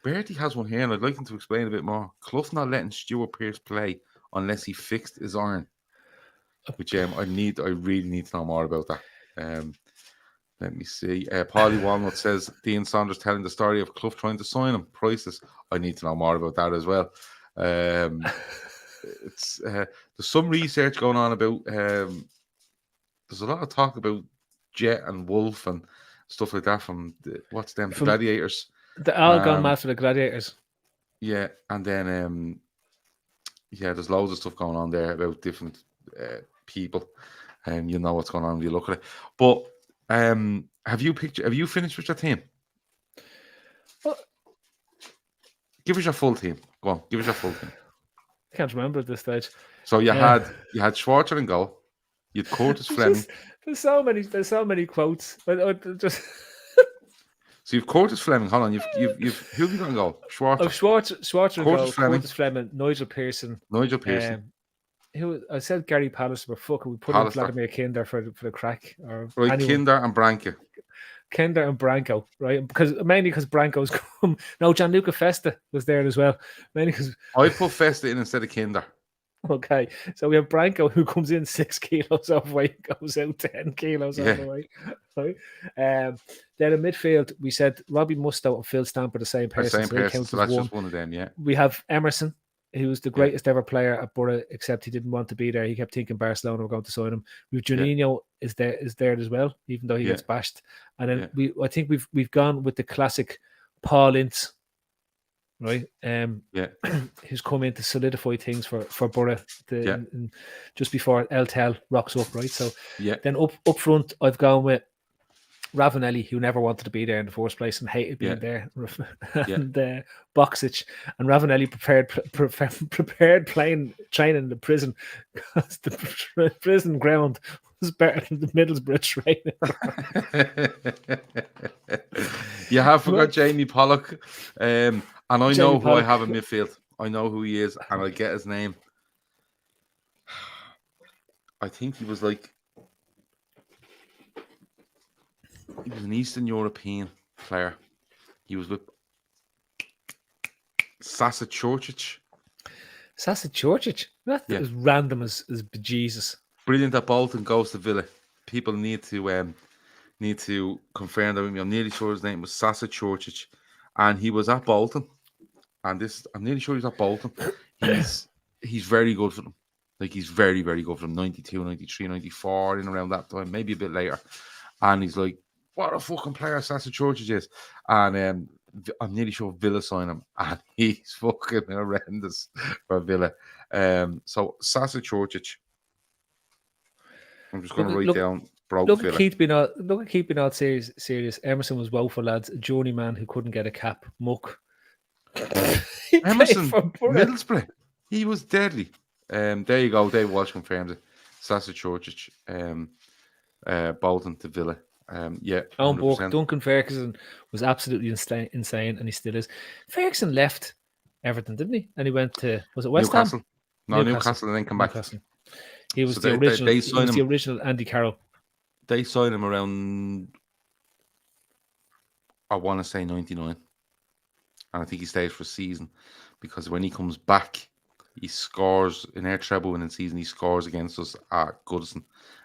Bertie has one here, and I'd like him to explain a bit more. Clough not letting Stuart Pearce play unless he fixed his iron, which I really need to know more about that. Let me see. Paulie Walnut says Dean Saunders telling the story of Clough trying to sign him. Prices. I need to know more about that as well. It's there's some research going on about there's a lot of talk about Jet and Wolf and stuff like that from Gladiators. The all gone mad for the Gladiators. Yeah, and then there's loads of stuff going on there about different people, and you know what's going on when you look at it. But have you finished with your team? Well, give us your full team. Go on, give us your full team. I can't remember at this stage. So you had Schwarzer in goal. You had Curtis Fleming. There's so many quotes. Just so you've Curtis Fleming. Hold on, you've who have you got in goal? Schwarzer in goal. Curtis Fleming, Nigel Pearson. Who I said Gary Pallister, but fuck, we put in Vladimir Kinder for the crack. Right, Kinder and Branko. Kinder and Branko, right? Mainly because Branko's come. No, Gianluca Festa was there as well. Mainly because I put Festa in instead of Kinder. Okay, so we have Branko who comes in 6 kilos overweight, goes out 10 kilos overweight. Right? Then in midfield, we said Robbie Mustoe and Phil Stamper the same person. So that's just one of them, yeah. We have Emerson, who was the greatest ever player at Boro, except he didn't want to be there. He kept thinking Barcelona were going to sign him. We've Juninho is there as well, even though he gets bashed. And then I think we've gone with the classic Paul Ince, right? Who's come in to solidify things for Boro just before El rocks up, right? So then up front, I've gone with Ravanelli, who never wanted to be there in the first place and hated being there, and Boxic, and Ravanelli prepared training in the prison because the prison ground was better than the Middlesbrough training. You have forgot Jamie Pollock, and I know who I have in midfield. I know who he is, and I get his name. I think he was an Eastern European player. He was with Sasa Chorchich. That is random as bejesus. Brilliant at Bolton, goes to Villa. people need to confirm that with me. I'm nearly sure his name was Sasa Chorchich, and he was at Bolton. And I'm nearly sure he's at Bolton. He's very good for them. Like, he's very, very good for them. 92, 93, 94, in around that time, maybe a bit later. And he's like, what a fucking player Sasa Chorchich is. And I'm nearly sure Villa signed him, and he's fucking horrendous for Villa. So Sasa Chorchich. I'm just going to write down broke Look Villa. at Keith being all serious. Emerson was woeful, lads. A journeyman who couldn't get a cap. Muck. Emerson, Middlesbrough. He was deadly. There you go. Dave Walsh confirms it. Sasa Chorchich, Bolton to Villa. Yeah. Owen Burke, Duncan Ferguson was absolutely insane, and he still is. Ferguson left Everton, didn't he? And he went to, was it West Newcastle? Ham? No, Newcastle, and then come back. He was the original Andy Carroll. They signed him around, I want to say 99. And I think he stays for a season, because when he comes back, he scores in our treble winning season. He scores against us at Goodison,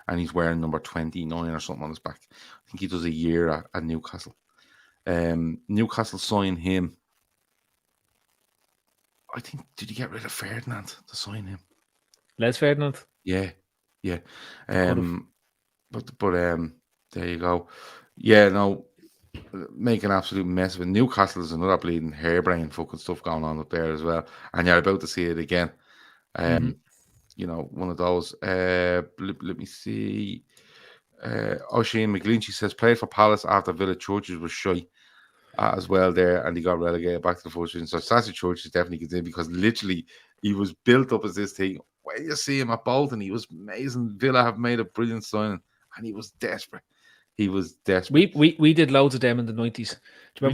and he's wearing number 29 or something on his back. I think he does a year at Newcastle. Newcastle signed him. I think, did he get rid of Ferdinand to sign him? Les Ferdinand? Yeah. But there you go. Yeah, no, make an absolute mess of it. Newcastle is another bleeding harebrained fucking stuff going on up there as well, and you're about to see it again. You know, one of those. Let me see. O'Shane McGlinchey says played for Palace after Villa. Churches was shy as well there, and he got relegated back to the first division. So Sassy Churches definitely gets in, because literally he was built up as this thing. When you see him at Bolton, he was amazing. Villa have made a brilliant signing, and he was desperate. He was desperate. We did loads of them in the 90s. Do you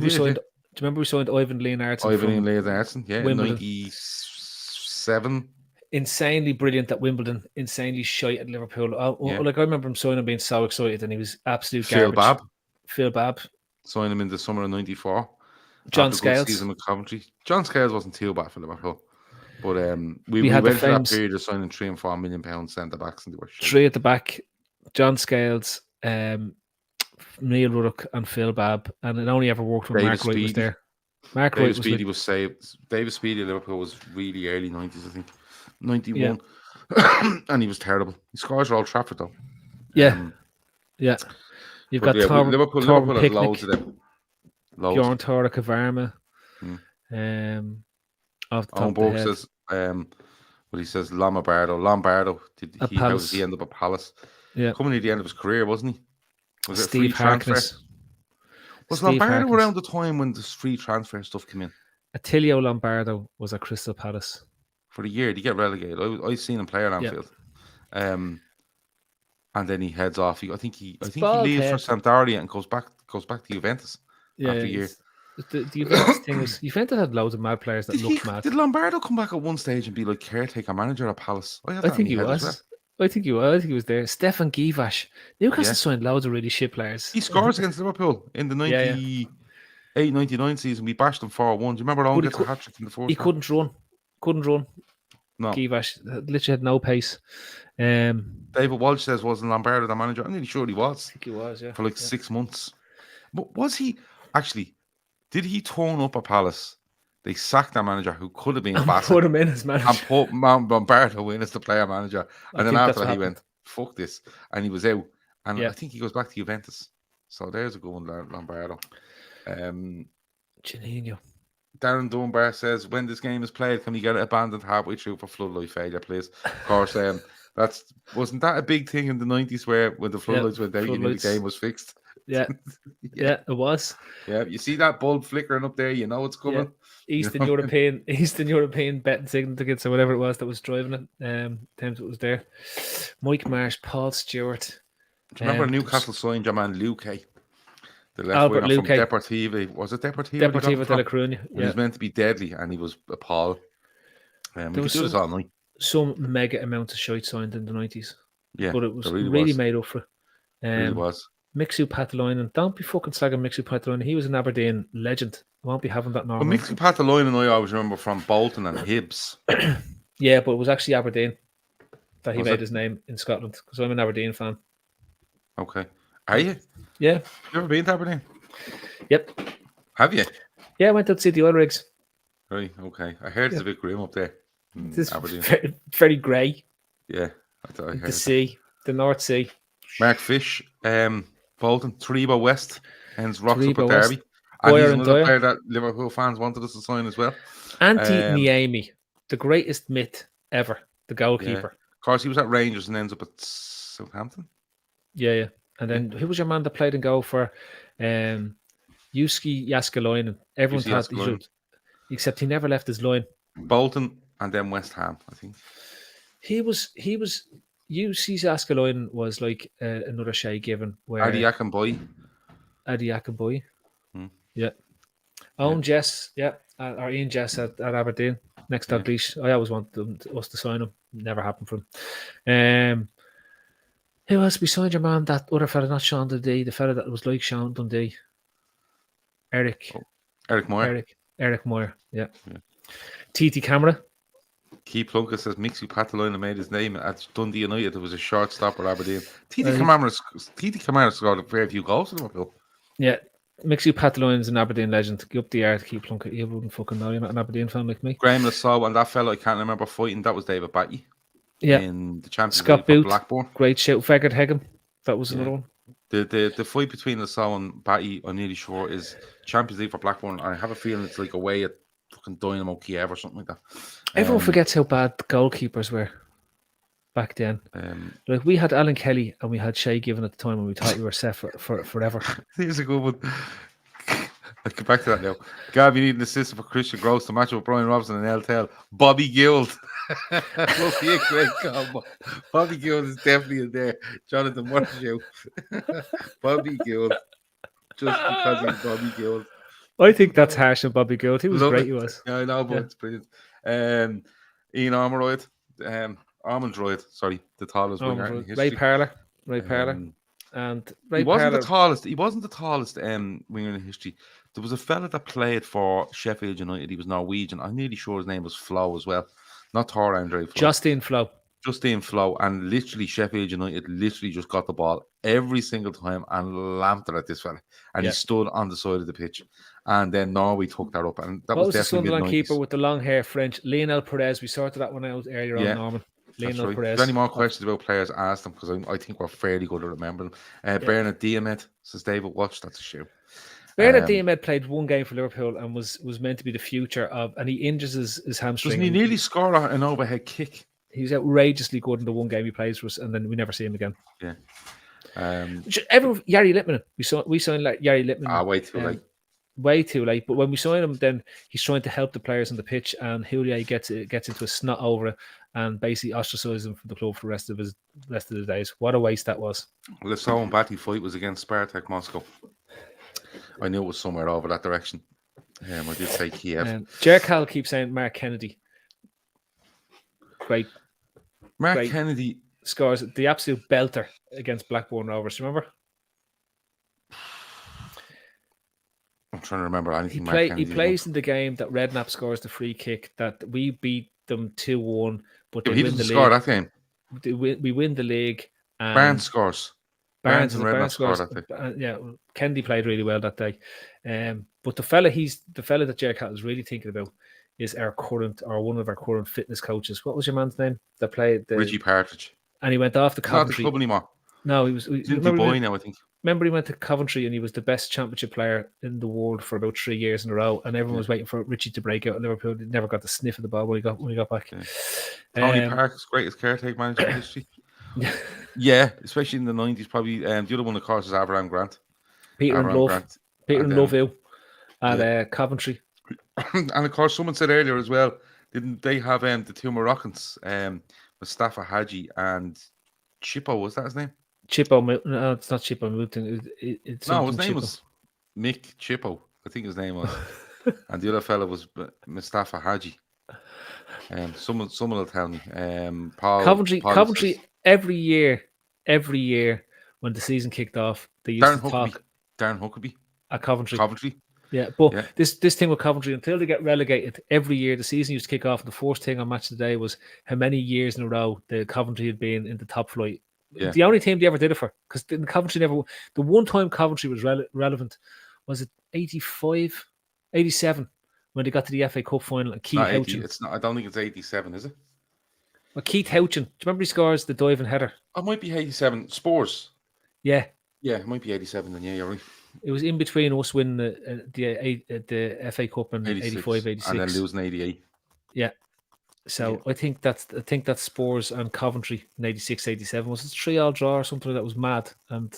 remember we signed Ivan Leonardson? Ivan Leonardson, yeah, Wimbledon. 97. Insanely brilliant at Wimbledon, insanely shite at Liverpool. Like, I remember him signing, being so excited, and he was absolute garbage. Phil Babb. Signed him in the summer of 94. John Scales. Season with Coventry. John Scales wasn't too bad for Liverpool. But we went through that period of signing £3 and £4 million centre backs, and they were shit. Three at the back: John Scales, Neil Ruddock, and Phil Babb. And it only ever worked when Mark Wright was there. Mark Wright was saved. David Speedy at Liverpool was really early 90s, I think. 91. Yeah. And he was terrible. He scores for Old Trafford, though. Yeah. You've got Liverpool has loads of them. Bjorn Tora Kavarma. Off the top of the head. Says, he says Lombardo. How did he end up at Palace? Yeah. Coming to the end of his career, wasn't he? Was it Steve Harkness. Was Lombardo around the time when this free transfer stuff came in? Attilio Lombardo was at Crystal Palace. For the year, did he get relegated? I've seen him play at Anfield. Yeah. And then he heads off. I think he leaves for Sampdoria and goes back to Juventus after a year. The Juventus thing was, Juventus had loads of mad players that looked mad. Did Lombardo come back at one stage and be like caretaker manager at Palace? I think he was. I think he was there. Stefan Givash. Newcastle signed loads of really shit players. He scores against Liverpool in the 98-99 season. We bashed them 4-1. Do you remember Owen gets a hat-trick in the fourth? He couldn't run. No. Givash literally had no pace. David Walsh says, wasn't Lombardo the manager? I'm nearly sure he was. I think he was, yeah. For 6 months. But was he actually? Did he turn up at Palace? They sacked their manager, who could have been Bassett, put him in as manager, and put Lombardo in as the player manager. And then after that, he went, "Fuck this," and he was out. And I think he goes back to Juventus. So there's a good one, Lombardo. Janino. Darren Dunbar says, when this game is played, can we get it abandoned halfway through for floodlight failure, please? Of course, wasn't that a big thing in the 90s where when the floodlights went out, you knew the game was fixed? Yeah. Yeah, it was. Yeah, you see that bulb flickering up there, you know it's coming. Yeah. Eastern European betting signal tickets or whatever it was that was driving it. Times it was there. Mike Marsh, Paul Stewart. Do you remember Newcastle signed your man Luke? The left winger from Deportivo. Was it Deportivo? Deportivo de la Coruña. He was meant to be deadly, and he was a Paul. We could do this all night. Some mega amount of shite signed in the 90s. Yeah, but it was really made up for it. It really was. Mixu Pataloinen, don't be fucking slagging Mixu Pataloinen. He was an Aberdeen legend. I won't be having that normal. But Mixu Pataloinen, I always remember from Bolton and Hibs. Yeah, but it was actually Aberdeen that he made his name in Scotland, because I'm an Aberdeen fan. Okay. Are you? Yeah. You ever been to Aberdeen? Yep. Have you? Yeah, I went to see the oil rigs. Right. Okay. I heard it's a bit grim up there in This Aberdeen. very grey. Yeah. I heard The sea, the North Sea. Mark Fish, Bolton, Trebo West, ends rocks up at Trebo West. Derby. And Boyer he's and another Dyer. player that Liverpool fans wanted us to sign as well. Antti Um, Niemi, the greatest myth ever, the yeah. goalkeeper. Of course, he was at Rangers and ends up at Southampton. Yeah. And then who was your man that played in goal for Juski Jaskalainen? Everyone Jussi thought he Jääskeläinen. should, except he never left his line. Bolton and then West Ham, I think. He was UC Jaskalainen was like another Shay Given where Adi Akinboy. Adi Akinboy. Hmm. Yeah. Owen Jess, or Ian Jess at Aberdeen. Next to Dalglish. I always wanted us to sign him. Never happened for him. Who else beside your man? That other fella, not Sean Dundee, the fella that was like Sean Dundee. Eric Moore. Eric Moore, yeah. TT Camera. Key Plunkett says Mixie Pataloina made his name at Dundee United. There was a short stop at Aberdeen. TT Camara scored a fair few goals in Liverpool. Yeah. Mixie Pataloin's an Aberdeen legend. Get up the art, Key Plunkett. You wouldn't fucking know. You're not an Aberdeen fan like me. Graham Lasalle and that fellow I can't remember fighting. That was David Batty. Yeah. In the Champions Scott League for Booth, Blackburn. great shout. Fegard Hegem. That was another one. The fight between Lasalle and Batty, I'm nearly sure, is Champions League for Blackburn. I have a feeling it's like away at fucking Dynamo Kiev or something like that. Everyone forgets how bad the goalkeepers were back then. Like we had Alan Kelly and we had Shay Given at the time, and we thought we were set for forever. Here's a good one. I'll get back to that now. Gav, you need an assistant for Christian Gross to match up with Brian Robson and LTL. Bobby Guild. Will be a great combo. Bobby Guild is definitely in there. Jonathan, what is you? Bobby Guild. Just because he's Bobby Guild. I think that's harsh on Bobby Gould. He was great, he was. Yeah, I know, but it's brilliant. Ian Armoroyd. Armandroyd, sorry, the tallest winger in history. Ray Parler. And Ray he wasn't Parler. the tallest. He wasn't the tallest winger in history. There was a fella that played for Sheffield United. He was Norwegian. I'm nearly sure his name was Flo as well. Not Tor Andre Flo. Justin Flo. And literally Sheffield United literally just got the ball every single time and lamped it at this fella. And he stood on the side of the pitch. And then Norway took that up. And that what was the definitely Sunderland keeper with the long hair, French? Lionel Perez. We sorted that one out earlier on, Norman. Lionel Perez. If there's any more questions about players, ask them, because I think we're fairly good at remembering them. Bernard Diamet, says David Watch. That's a shoe. Bernard Diamet played one game for Liverpool and was meant to be the future of, and he injures his hamstring. Doesn't he nearly score an overhead kick? He was outrageously good in the one game he plays for us, and then we never see him again. Yeah. Yari Littman. We signed like Yari Littman. Way too late. Way too late. But when we sign him, then he's trying to help the players on the pitch, and Houllier gets into a snot over it and basically ostracizes him from the club for the rest of the days. What a waste that was. Lasalle and Batty fight was against Spartak Moscow. I knew it was somewhere over that direction. I did say Kiev. Jerkal keeps saying Mark Kennedy. Great. Kennedy scores the absolute belter against Blackburn Rovers. Remember? I'm trying to remember anything. He plays in the game that Redknapp scores the free kick that we beat them 2-1, but they win the league. Score that game. We win the league. Barnes scores. Barnes and Redknapp scores that day. Kennedy played really well that day. But the fella that Jerry Catt is really thinking about is one of our current fitness coaches. What was your man's name that played? Richie Partridge. And he went off to Coventry. Not the club anymore. No, he was. He's in Dubai now, I think. Remember, he went to Coventry and he was the best championship player in the world for about 3 years in a row, and everyone was waiting for Richie to break out at Liverpool. He never got the sniff of the ball when he got back. Tony Park's greatest caretaker manager in history. Yeah, especially in the 90s, probably. The other one, of course, is Abraham Grant. Peter and Love at Coventry. And of course, someone said earlier as well, didn't they have the two Moroccans, Mustafa Haji and Chippo? Was that his name? Chippo, no, it's not Chippo Milton. His name was Mick Chippo. I think his name was, and the other fella was Mustafa Haji. Someone will tell me. Paul Coventry. Every year when the season kicked off, they used to talk. Darren Huckabee at Coventry. Yeah, this thing with Coventry, until they get relegated, every year the season used to kick off. And the first thing on Match of the Day was how many years in a row the Coventry had been in the top flight Yeah. the only team they ever did it for, because the Coventry never. The one time Coventry was relevant was it 85, 87 when they got to the FA Cup final and Keith Not 80. Houchin. It's not. I don't think it's 87, is it? Well, Keith Houchin. Do you remember he scores the diving header? Oh, it might be 87. Spurs. Yeah. Yeah, it might be 87. Then yeah, you're right. It was in between us winning the FA Cup in 85, 86. And then losing 88. Yeah. So I think that's Spurs and Coventry in 86, 87. Was it a 3-3 draw or something that was mad? And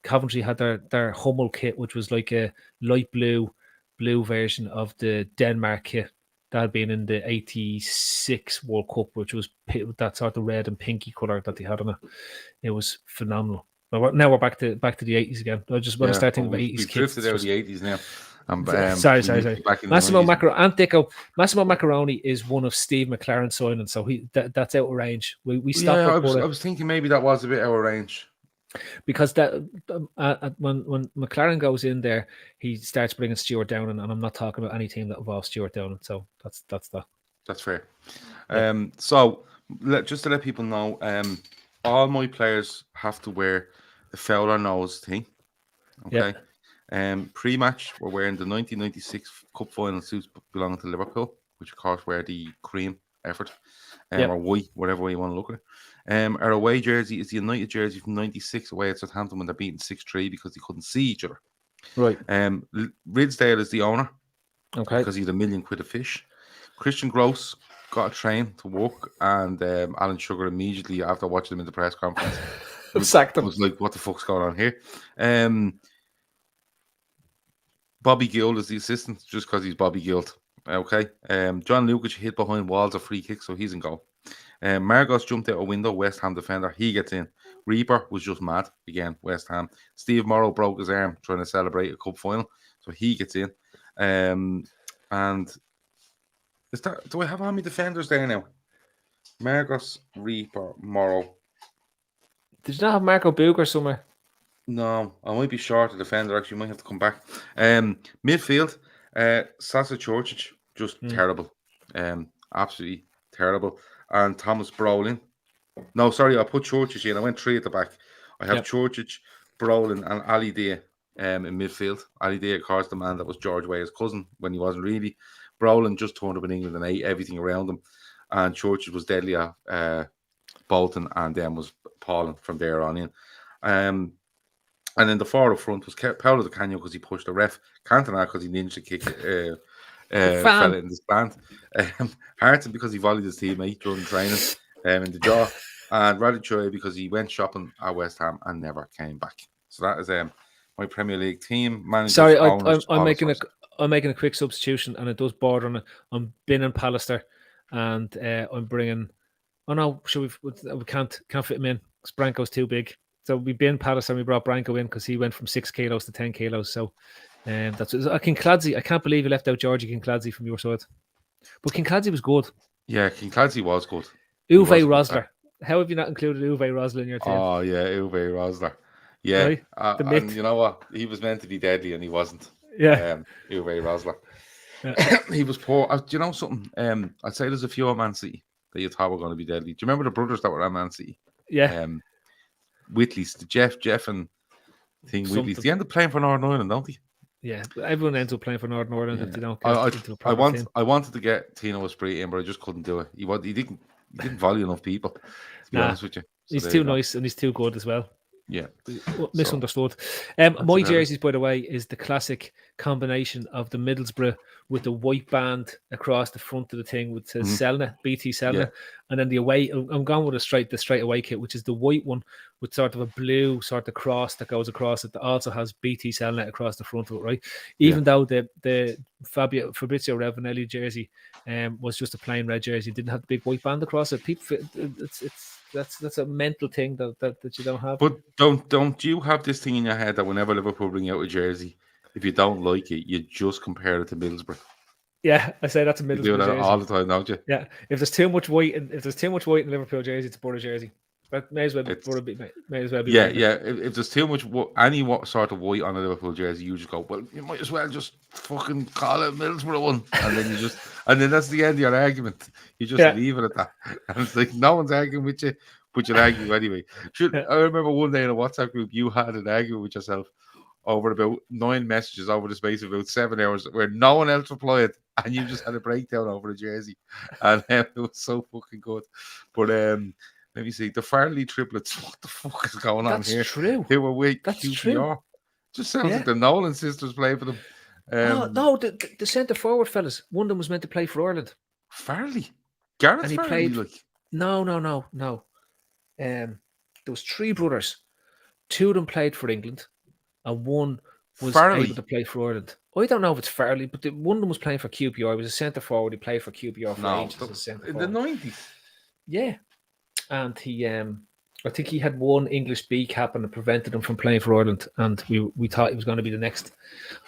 Coventry had their Hummel kit, which was like a light blue version of the Denmark kit that had been in the 86 World Cup, which was that sort of red and pinky colour that they had on it. It was phenomenal. Now we're back to the 80s again. I just want to start thinking about 80s we've kits. drifted out of the 80s now. Sorry. Massimo Macaroni is one of Steve McLaren's signings, so that's out of range. We stopped. Yeah, I was thinking maybe that was a bit out of range because that when McLaren goes in there, he starts bringing Stuart Downing, and I'm not talking about any team that involves Stuart Downing. So that's that. That's fair. So just to let people know, all my players have to wear the Fowler nose thing. Okay. Pre-match, we're wearing the 1996 Cup final suits belonging to Liverpool, which of course wear the cream effort, or white, whatever way you want to look at it. Our away jersey is the United jersey from '96 away at Southampton when they're beating 6-3 because they couldn't see each other. Right. Ridsdale is the owner, okay, because he had £1 million of fish. Christian Gross got a train to work, and Alan Sugar immediately after watching him in the press conference sacked him. Was like, "What the fuck's going on here?" Bobby Guild is the assistant just because he's Bobby Guild. Okay. John Lukic hit behind walls of free kicks, so he's in goal. Margos jumped out a window, West Ham defender. He gets in. Reaper was just mad. Again, West Ham. Steve Morrow broke his arm trying to celebrate a cup final, so he gets in. And is that, do I have how many defenders there now? Margos, Reaper, Morrow. Did you not have Marco Booger somewhere? No, I might be short a defender. Actually, might have to come back. Midfield, Sasa Chorchich, just terrible. Absolutely terrible. And Thomas Brolin. No, sorry, I put Chorchich in. I went 3 at the back. I have Chorchich, Brolin, and Ali Dia in midfield. Ali Dia, of course, the man that was George Weah's cousin when he wasn't really. Brolin just turned up in England and ate everything around him. And Chorchich was deadly at Bolton, and then was appalling from there on in. And then the forward front was Paolo Di Canio because he pushed the ref. Cantona because he ninja kicked fella in the stand. Harton because he volleyed his teammate during training in the jaw. And Radichoy because he went shopping at West Ham and never came back. So that is my Premier League team. Managers, sorry, owners, I'm making a quick substitution, and it does border on it. I'm binning Pallister, and I'm bringing. Oh no, we can't fit him in because Branco's too big. So we bin Pallister and we brought Branco in because he went from 6 kilos to 10 kilos. So that's Kinkladze. I can't believe you left out Georgie Kinkladze from your side. But Kinkladze was good. Yeah, Kinkladze was good. Uwe Rosler. How have you not included Uwe Rosler in your team? Oh yeah, Uwe Rosler. Yeah, right? And you know what? He was meant to be deadly and he wasn't. Yeah, Uwe Rosler. Yeah. He was poor. Do you know something? I'd say there's a few at Man City that you thought were going to be deadly. Do you remember the brothers that were at Man City? Yeah. Whitley's, the Jeff and thing. Whitley's. They end up playing for Northern Ireland, don't they? Yeah, everyone ends up playing for Northern Ireland if they don't get I wanted to get Tino Esprit in, but I just couldn't do it. He didn't volley enough people, to be honest with you. So he's too nice and he's too good as well. Yeah. Misunderstood. My jerseys, by the way, is the classic combination of the Middlesbrough with the white band across the front of the thing with Selna, BT Selna, and then the away. I'm going with the straight away kit, which is the white one with sort of a blue sort of cross that goes across it that also has BT Selna across the front of it, right? Even though the Fabrizio Ravanelli jersey was just a plain red jersey, didn't have the big white band across it. People, that's a mental thing that you don't have. But don't you have this thing in your head that whenever Liverpool bring out a jersey, if you don't like it, you just compare it to Middlesbrough? Yeah, I say that's a Middlesbrough jersey. You do that jersey all the time, don't you? Yeah. If there's too much white in Liverpool jersey, it's a Boro jersey. That may as well be. Yeah. If there's too much any sort of white on a Liverpool jersey, you just go, well, you might as well just fucking call it Middlesbrough one, and then that's the end of your argument. You just leave it at that, and it's like no one's arguing with you. but you'd argue anyway. I remember one day in a WhatsApp group, you had an argument with yourself over about 9 messages over the space of about 7 hours where no one else replied, and you just had a breakdown over the jersey, and it was so fucking good. But let me see, the Farley triplets. What the fuck is going on here? That's true. They were with That's QPR. true. Just sounds like the Nolan sisters play for them. No, the centre forward fellas. One of them was meant to play for Ireland. Farley, Gareth And he Farley, played- like No. There was 3 brothers. 2 of them played for England, and one was Farley. able to play for Ireland. I don't know if it's Farley, but one of them was playing for QPR. He was a centre forward. He played for QPR for ages as a centre in the forward. 90s. Yeah, and he, I think he had one English B cap, and it prevented him from playing for Ireland. And we thought he was going to be the next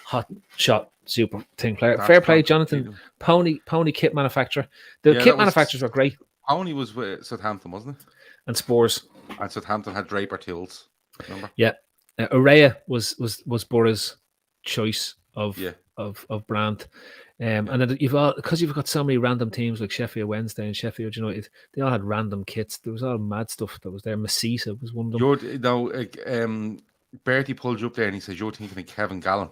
hot shot super team player. That's Fair play, good. Jonathan. Pony kit manufacturer. The kit manufacturers were great. Pony was with Southampton, wasn't it? And Spurs. And Southampton had Draper Tills. Remember? Yeah, Araya was Boro's choice of brand. And then you've got so many random teams like Sheffield Wednesday and Sheffield United. They all had random kits. There was all mad stuff that was there. Masisa was one of them. Bertie pulled you up there and he says you're thinking of Kevin Gallen.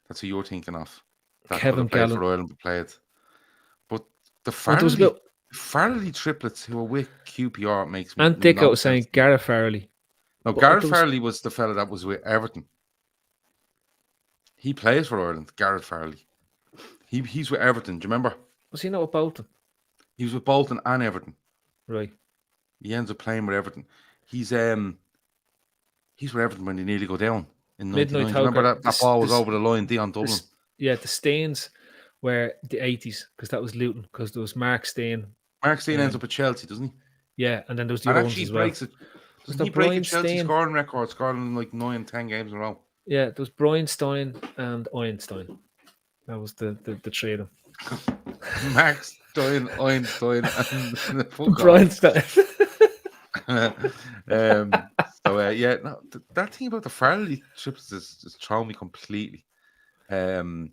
That's who you're thinking of. That Kevin played Gallen for Ireland, but played. But the Farley triplets who were with QPR makes me. And Dicko was saying Gareth Farley. No, Gareth Farley was the fella that was with Everton. He plays for Ireland, Gareth Farley. He's with Everton. Do you remember? Was he not with Bolton? He was with Bolton and Everton. Right. He ends up playing with Everton. He's with Everton when they nearly go down in 99. Remember that ball was over the line, Dion Dublin. The Staines were the 80s because that was Luton, because there was Mark Stein. Mark Stein ends up at Chelsea, doesn't he? Yeah, and then there was the other ones as well. Doesn't he break a Chelsea scoring record, scoring like 9-10 games in a row? Yeah, there was Brian Stein and Einstein. That was the 3 of them. Max Stein, Einstein, and Brian Stein. That thing about the Farley trips is throwing me completely. So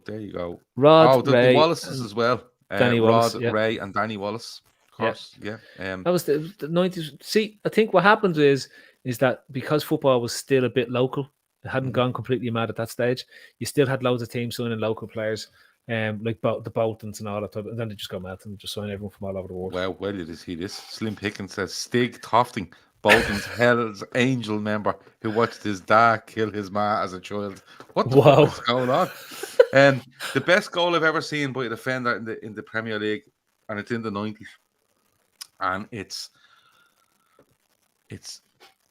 there you go. Rod, the Ray, Wallaces as well. Danny Wallace, Ray, and Danny Wallace. Of course, that was the 90s. See, I think what happened is that because football was still a bit local, it hadn't gone completely mad at that stage. You still had loads of teams signing local players, like the Boltons and all that type. And then they just go mad and just sign everyone from all over the world. Well, did you see this? Slim Pickens says Stig Tofting, Bolton's Hell's Angel member who watched his dad kill his ma as a child. What the fuck is going on? The best goal I've ever seen by a defender in the Premier League, and it's in the 90s. And it's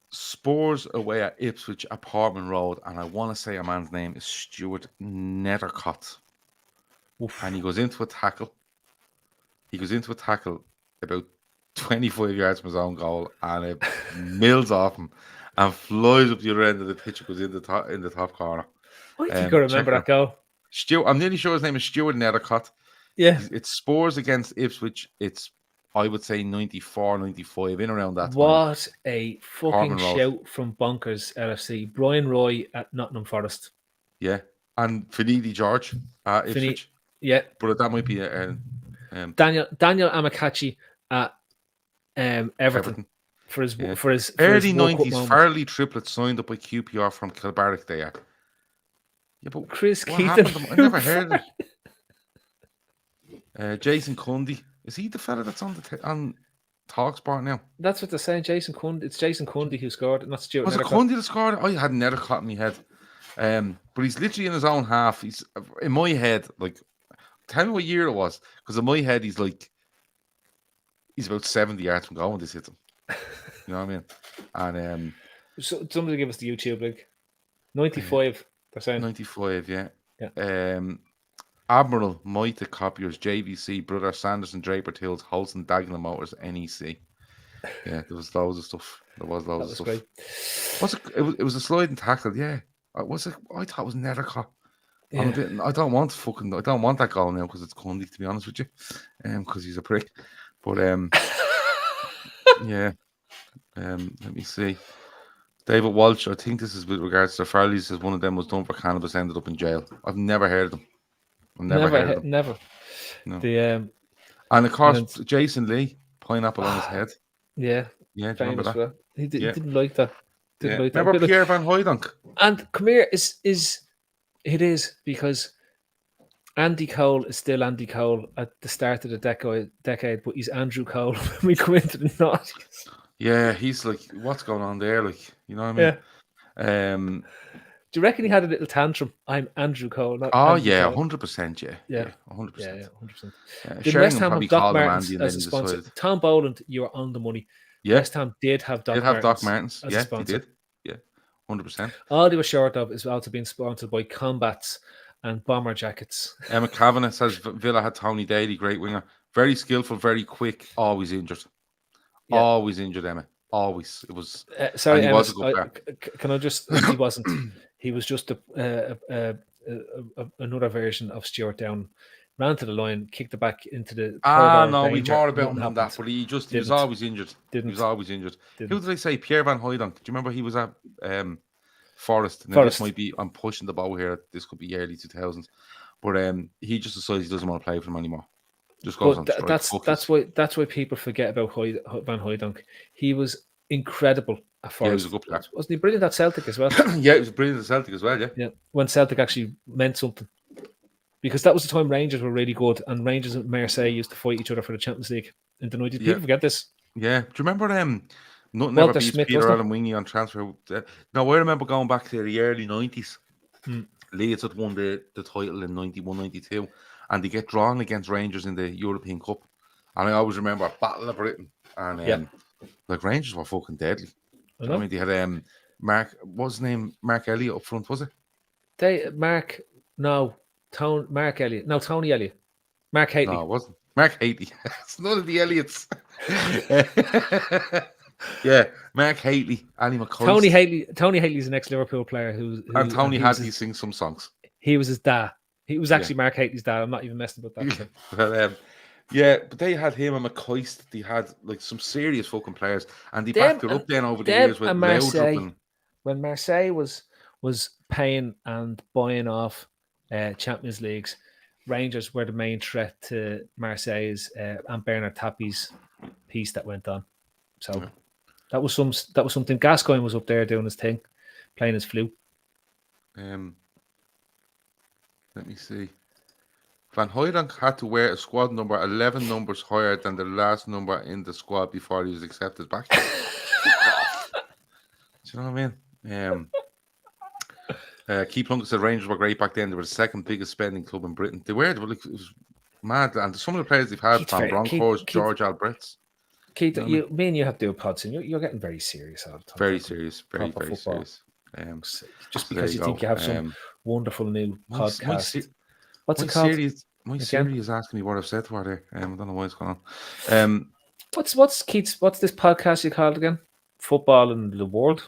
Spurs away at Ipswich at Portman Road, and I want to say a man's name is Stuart Nethercott. Oof. And he goes into a tackle. About 25 yards from his own goal, and it mills off him and flies up the other end of the pitch. It goes in the top corner. I think I remember that goal. I'm nearly sure his name is Stuart Nethercott. Yeah. It's Spurs against Ipswich. It's, I would say, 94, 95, in around that time. What a fucking shout from Bonkers LFC. Brian Roy at Nottingham Forest. Yeah. And Finidi George at Ipswich. Yeah. But that might be Daniel Amakachi at Everton. For his early 90s Farley triplets signed up by QPR from Kilbarrack they are. Yeah, but Chris what Keaton. happened? I never heard of it. Jason Cundy. Is he the fella that's on TalkSport now? That's what they're saying. Jason Cundy. It's Jason Cundy who scored, not Stuart. Was it Cundy that scored? I had Nethercott in my head. But he's literally in his own half. He's in my head, like, tell me what year it was, because in my head he's about 70 yards from goal when this hits him. You know what I mean? And so somebody give us the YouTube link. 95. They're saying 95. Yeah. Yeah. Admiral, Moita Copiers, JVC, Brother Sanderson, Draper Tills, Holson, Dagenham Motors, NEC. Yeah, there was loads of stuff. Great. It was a sliding tackle. Yeah. Was it? I thought it was Nethercott. Yeah. I don't want that goal now because it's Cundy, to be honest with you, because he's a prick. But yeah. Let me see. David Walsh, I think this is with regards to Farley, says one of them was done for cannabis, ended up in jail. I've never heard of them. Never. No. The and of course, Jason Lee, pineapple on his head. Yeah. Yeah, do you remember Famous that? for that. He Yeah. didn't like that. Didn't Yeah. like that. Remember But, like, Pierre Van Hooijdonk? and come here is it is because Andy Cole is still Andy Cole at the start of the decade, but he's Andrew Cole when we come into the 90s. Yeah, he's like, what's going on there? Like, you know what I mean? Yeah. Do you reckon he had a little tantrum? I'm Andrew Cole, not Oh Andy yeah, Cole. 100%. Yeah, Yeah. yeah, 100%. Yeah, 100%. Did West Sheringham Ham probably have Doc called him Martens Andy, and as then a he sponsor? decided. Tom Boland, you are on the money. Yeah, West Ham did have Doc did have Doc Martens Martens. as a Yeah, they sponsor. did. Yeah, 100%. All they were short of is also being sponsored by Combats and Bomber Jackets. Emma Kavanagh says Villa had Tony Daly, great winger, very skillful, very quick, always injured. Yeah. Always injured, Emma. Always. It was. Sorry, and he Emma, was a good player. can I just? He wasn't. He was just another version of Stuart Down. Ran to the line, kicked it back into the corridor. No, of we danger, more about him nothing than that. happened. But he was Didn't. always injured. Didn't. He was always injured. Didn't. Who did I say? Pierre Van Hooijdonk. Do you remember he was at Forest? Now, Forest. this might be. I'm pushing the bow here. This could be early 2000s. But he just decides he doesn't want to play for him anymore. Just goes on strike. That's why people forget about Van Hooijdonk. He was incredible at Forest. Yeah, he was a good player. Wasn't he brilliant at Celtic as well? Yeah, he was brilliant at Celtic as well. Yeah. Yeah, when Celtic actually meant something. Because that was the time Rangers were really good, and Rangers and Marseille used to fight each other for the Champions League in the 90s. People forget this. Yeah. Do you remember nothing Walter ever beats Smith, Peter Allen Wingy on transfer? No, I remember going back to the early 90s. Leeds had won the title in 91, 92, and they get drawn against Rangers in the European Cup. And I always remember Battle of Britain, and like Rangers were fucking deadly. I mean, they had Mark, what's his name? Mark Elliott up front, was it? Mark Elliott. No, Tony Elliott. Mark Haley. No, it wasn't. Mark Haley. It's none of the Elliots. Yeah, Mark Haley, Ali McCoy. Tony Haley's an ex-Liverpool player and Tony Hadley sings some songs. He was his dad. He was actually Mark Haley's dad. I'm not even messing about that. But they had him and McCoist. They had like some serious fucking players, and they backed it up then over the years with Marseille. When Marseille was paying and buying off Champions Leagues, Rangers were the main threat to Marseille's and Bernard Tapie's piece that went on. So that was something. Gascoigne was up there doing his thing, playing his flute. Let me see. Van Hooijdonk had to wear a squad number 11 numbers higher than the last number in the squad before he was accepted back. Do you know what I mean? Keith Plunkett said Rangers were great back then. They were the second biggest spending club in Britain. They were. It was mad. And some of the players they've had from Broncos, George Albrechts. Keith, me and you have to do a pod soon. You're getting very serious all the time. Very serious. Very, very serious. Just because you think you have some wonderful new podcast. What's it called? My Siri is asking me what I've said to her there. I don't know what's going on. What's Keith's? What's this podcast you called again? Football in the world.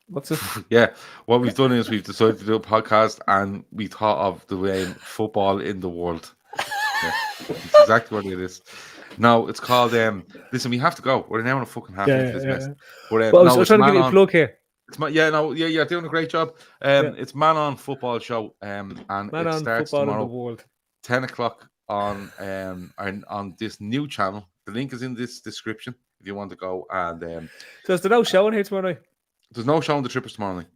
What's it? Yeah, what we've done is we've decided to do a podcast, and we thought of the name "Football in the World." Yeah, it's exactly what it is. No, it's called. Listen, we have to go. We're an hour and a fucking half into this mess. But I was trying to give you a plug here. You're doing a great job. It's Man On Football Show, and it starts tomorrow, 10 o'clock on this new channel. The link is in this description if you want to go. And so is there no show in here tomorrow night? There's no show on the Trippers tomorrow night.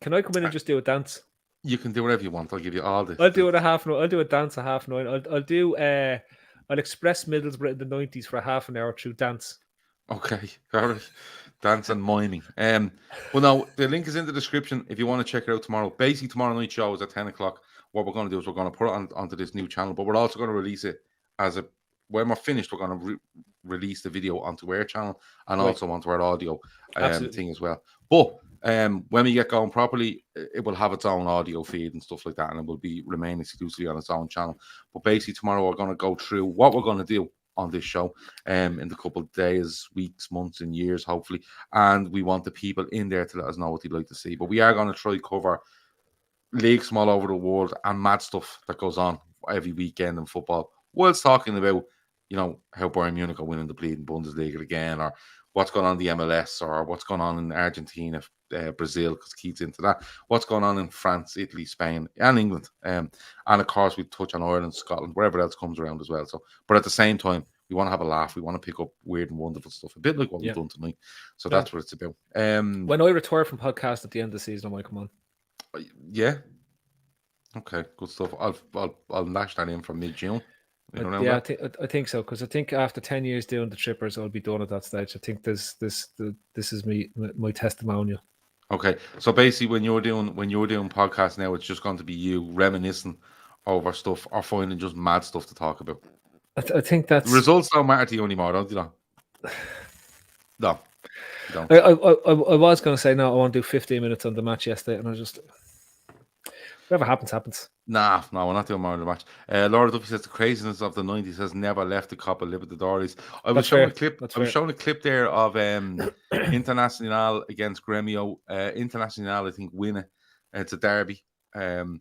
Can I come in and just do a dance? You can do whatever you want. I'll give you all this. I'll do it at 9:30. I'll do a dance at 9:30. I'll express Middlesbrough in the 90s for half an hour through dance. Okay, all right. Dance and miming. Well, no, the link is in the description if you want to check it out tomorrow. Basically, tomorrow night show is at 10 o'clock. What we're going to do is we're going to put it onto this new channel, but we're also going to release it when we're finished. We're going to release the video onto our channel and also onto our audio thing as well. But when we get going properly, it will have its own audio feed and stuff like that, and it will remain exclusively on its own channel. But basically, tomorrow we're going to go through what we're going to do on this show in the couple of days, weeks, months, and years, hopefully. And we want the people in there to let us know what they'd like to see. But we are going to try cover leagues from all over the world and mad stuff that goes on every weekend in football, whilst talking about, how Bayern Munich are winning the bleeding Bundesliga again, or what's going on in the MLS, or what's going on in Argentina, Brazil, because Keith's into that. What's going on in France, Italy, Spain, and England. And of course, we touch on Ireland, Scotland, wherever else comes around as well. So, but at the same time, We want to have a laugh. We want to pick up weird and wonderful stuff, a bit like what we've done tonight. So that's what it's about. When I retire from podcast at the end of the season, I might come on. Yeah. Okay, good stuff. I'll lash that in from mid-June. I think so, because I think after 10 years doing the Trippers, I'll be done at that stage. I think this is my testimonial. Okay, so basically, when you're doing podcasts now, it's just going to be you reminiscing over stuff or finding just mad stuff to talk about. I think that's the results don't matter to you anymore, don't you? No, you don't. I was going to say no. I want to do 15 minutes on the match yesterday, and I just whatever happens. Nah, no, we're not doing more on the match. Laura Duffy says the craziness of the 90s has never left the Cop of Libertadores. I was showing a clip there of Internacional against Gremio. Internacional, I think, win it. It's a derby. And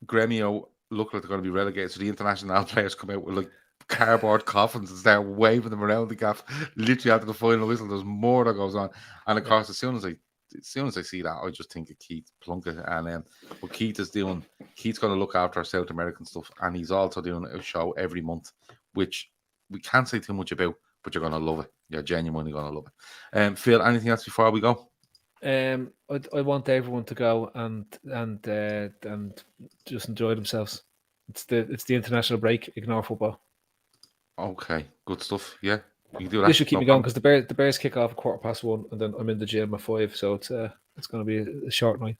Gremio look like they're going to be relegated. So the International players come out with like cardboard coffins and start waving them around the gaff. Literally after the final whistle, there's more that goes on. And of course, as soon as I see that, I just think of Keith Plunkett. And what Keith's going to look after our South American stuff, and he's also doing a show every month, which we can't say too much about, but you're going to love it. You're genuinely going to love it. Phil, anything else before we go? I want everyone to go and just enjoy themselves. It's the international break. Ignore football. Okay, good stuff. Yeah. You can do that. This should keep me going because the Bears kick off at 1:15, and then I'm in the gym at 5, so it's going to be a short night.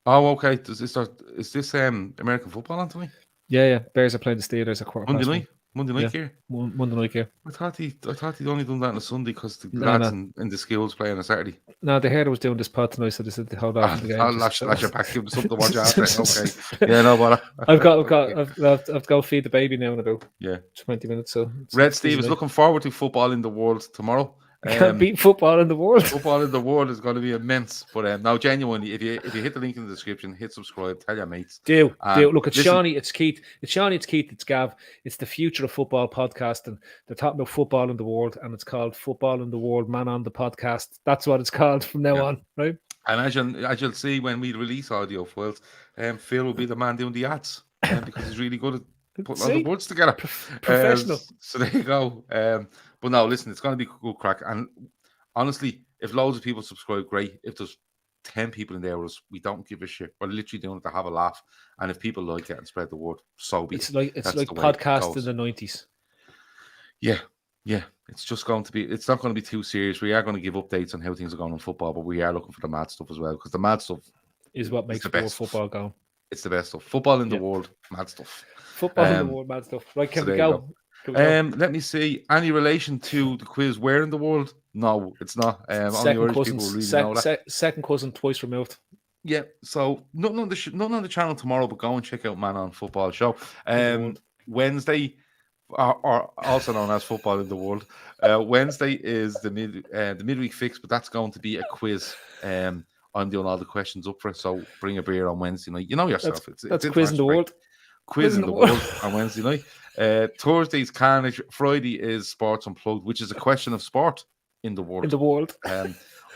Oh, okay. Is this American football on tonight? Yeah. Bears are playing the Steelers at 1:15. Monday night here. Monday night here. I thought he'd only done that on a Sunday because the lads in the schools play on a Saturday. No, they heard I was doing this pod tonight, so they said to hold off the game. I'll lash your back, give them something to watch after. Okay. Yeah, no, but I've got to go feed the baby now in about 20 minutes. So Red Steve is looking forward to football in the world tomorrow. Can't beat football in the world. Football in the world is going to be immense. But now, genuinely, if you hit the link in the description, hit subscribe, tell your mates. Do look, it's Shawnee, it's Keith, it's Gav. It's the Future of Football podcast, and they're talking about football in the world, and it's called Football in the World Man on the Podcast. That's what it's called from now on, right? And as you'll see when we release audio files, Phil will be the man doing the ads because he's really good at putting all the words together. Professional. So there you go. But no, listen, it's going to be good crack. And honestly, if loads of people subscribe, great. If there's 10 people in there, we don't give a shit. We're literally doing it to have a laugh. And if people like it and spread the word, so be it. It's like podcast in the 90s. Yeah. It's just going to be. It's not going to be too serious. We are going to give updates on how things are going in football, but we are looking for the mad stuff as well because the mad stuff is what makes the best football go. It's the best stuff. Football in the world, mad stuff. Football in the world, mad stuff. Right, can we go? Let me see. Any relation to the quiz? Where in the world? No, it's not. Second cousin, twice removed. Yeah. So nothing on the channel tomorrow, but go and check out Man on Football show. Wednesday, or also known as Football in the World. Wednesday is the midweek fix, but that's going to be a quiz. I'm doing all the questions up for it, so bring a beer on Wednesday night. You know yourself. It's quiz in the world. Quiz in the world on Wednesday night. Thursday's Carnage. Friday is Sports Unplugged, which is a question of sport in the world.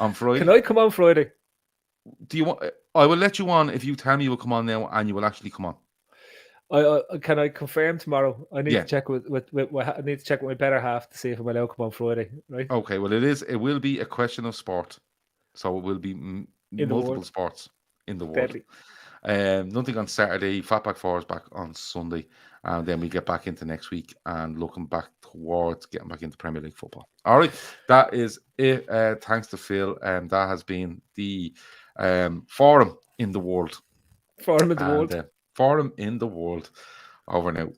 On Friday. Can I come on Friday? Do you want? I will let you on if you tell me you will come on now, and you will actually come on. Can I confirm tomorrow? I need to check with I need to check with my better half to see if I'm allowed to come on Friday. Right? Okay. Well, it will be a question of sport, so it will be multiple sports in the world. Deadly. Nothing on Saturday. Fatback 4 is back on Sunday, and then we get back into next week and looking back towards getting back into Premier League football. All right, that is it. Thanks to Phil. That has been the Forum in the World. Forum in the World. Forum in the World. Over now.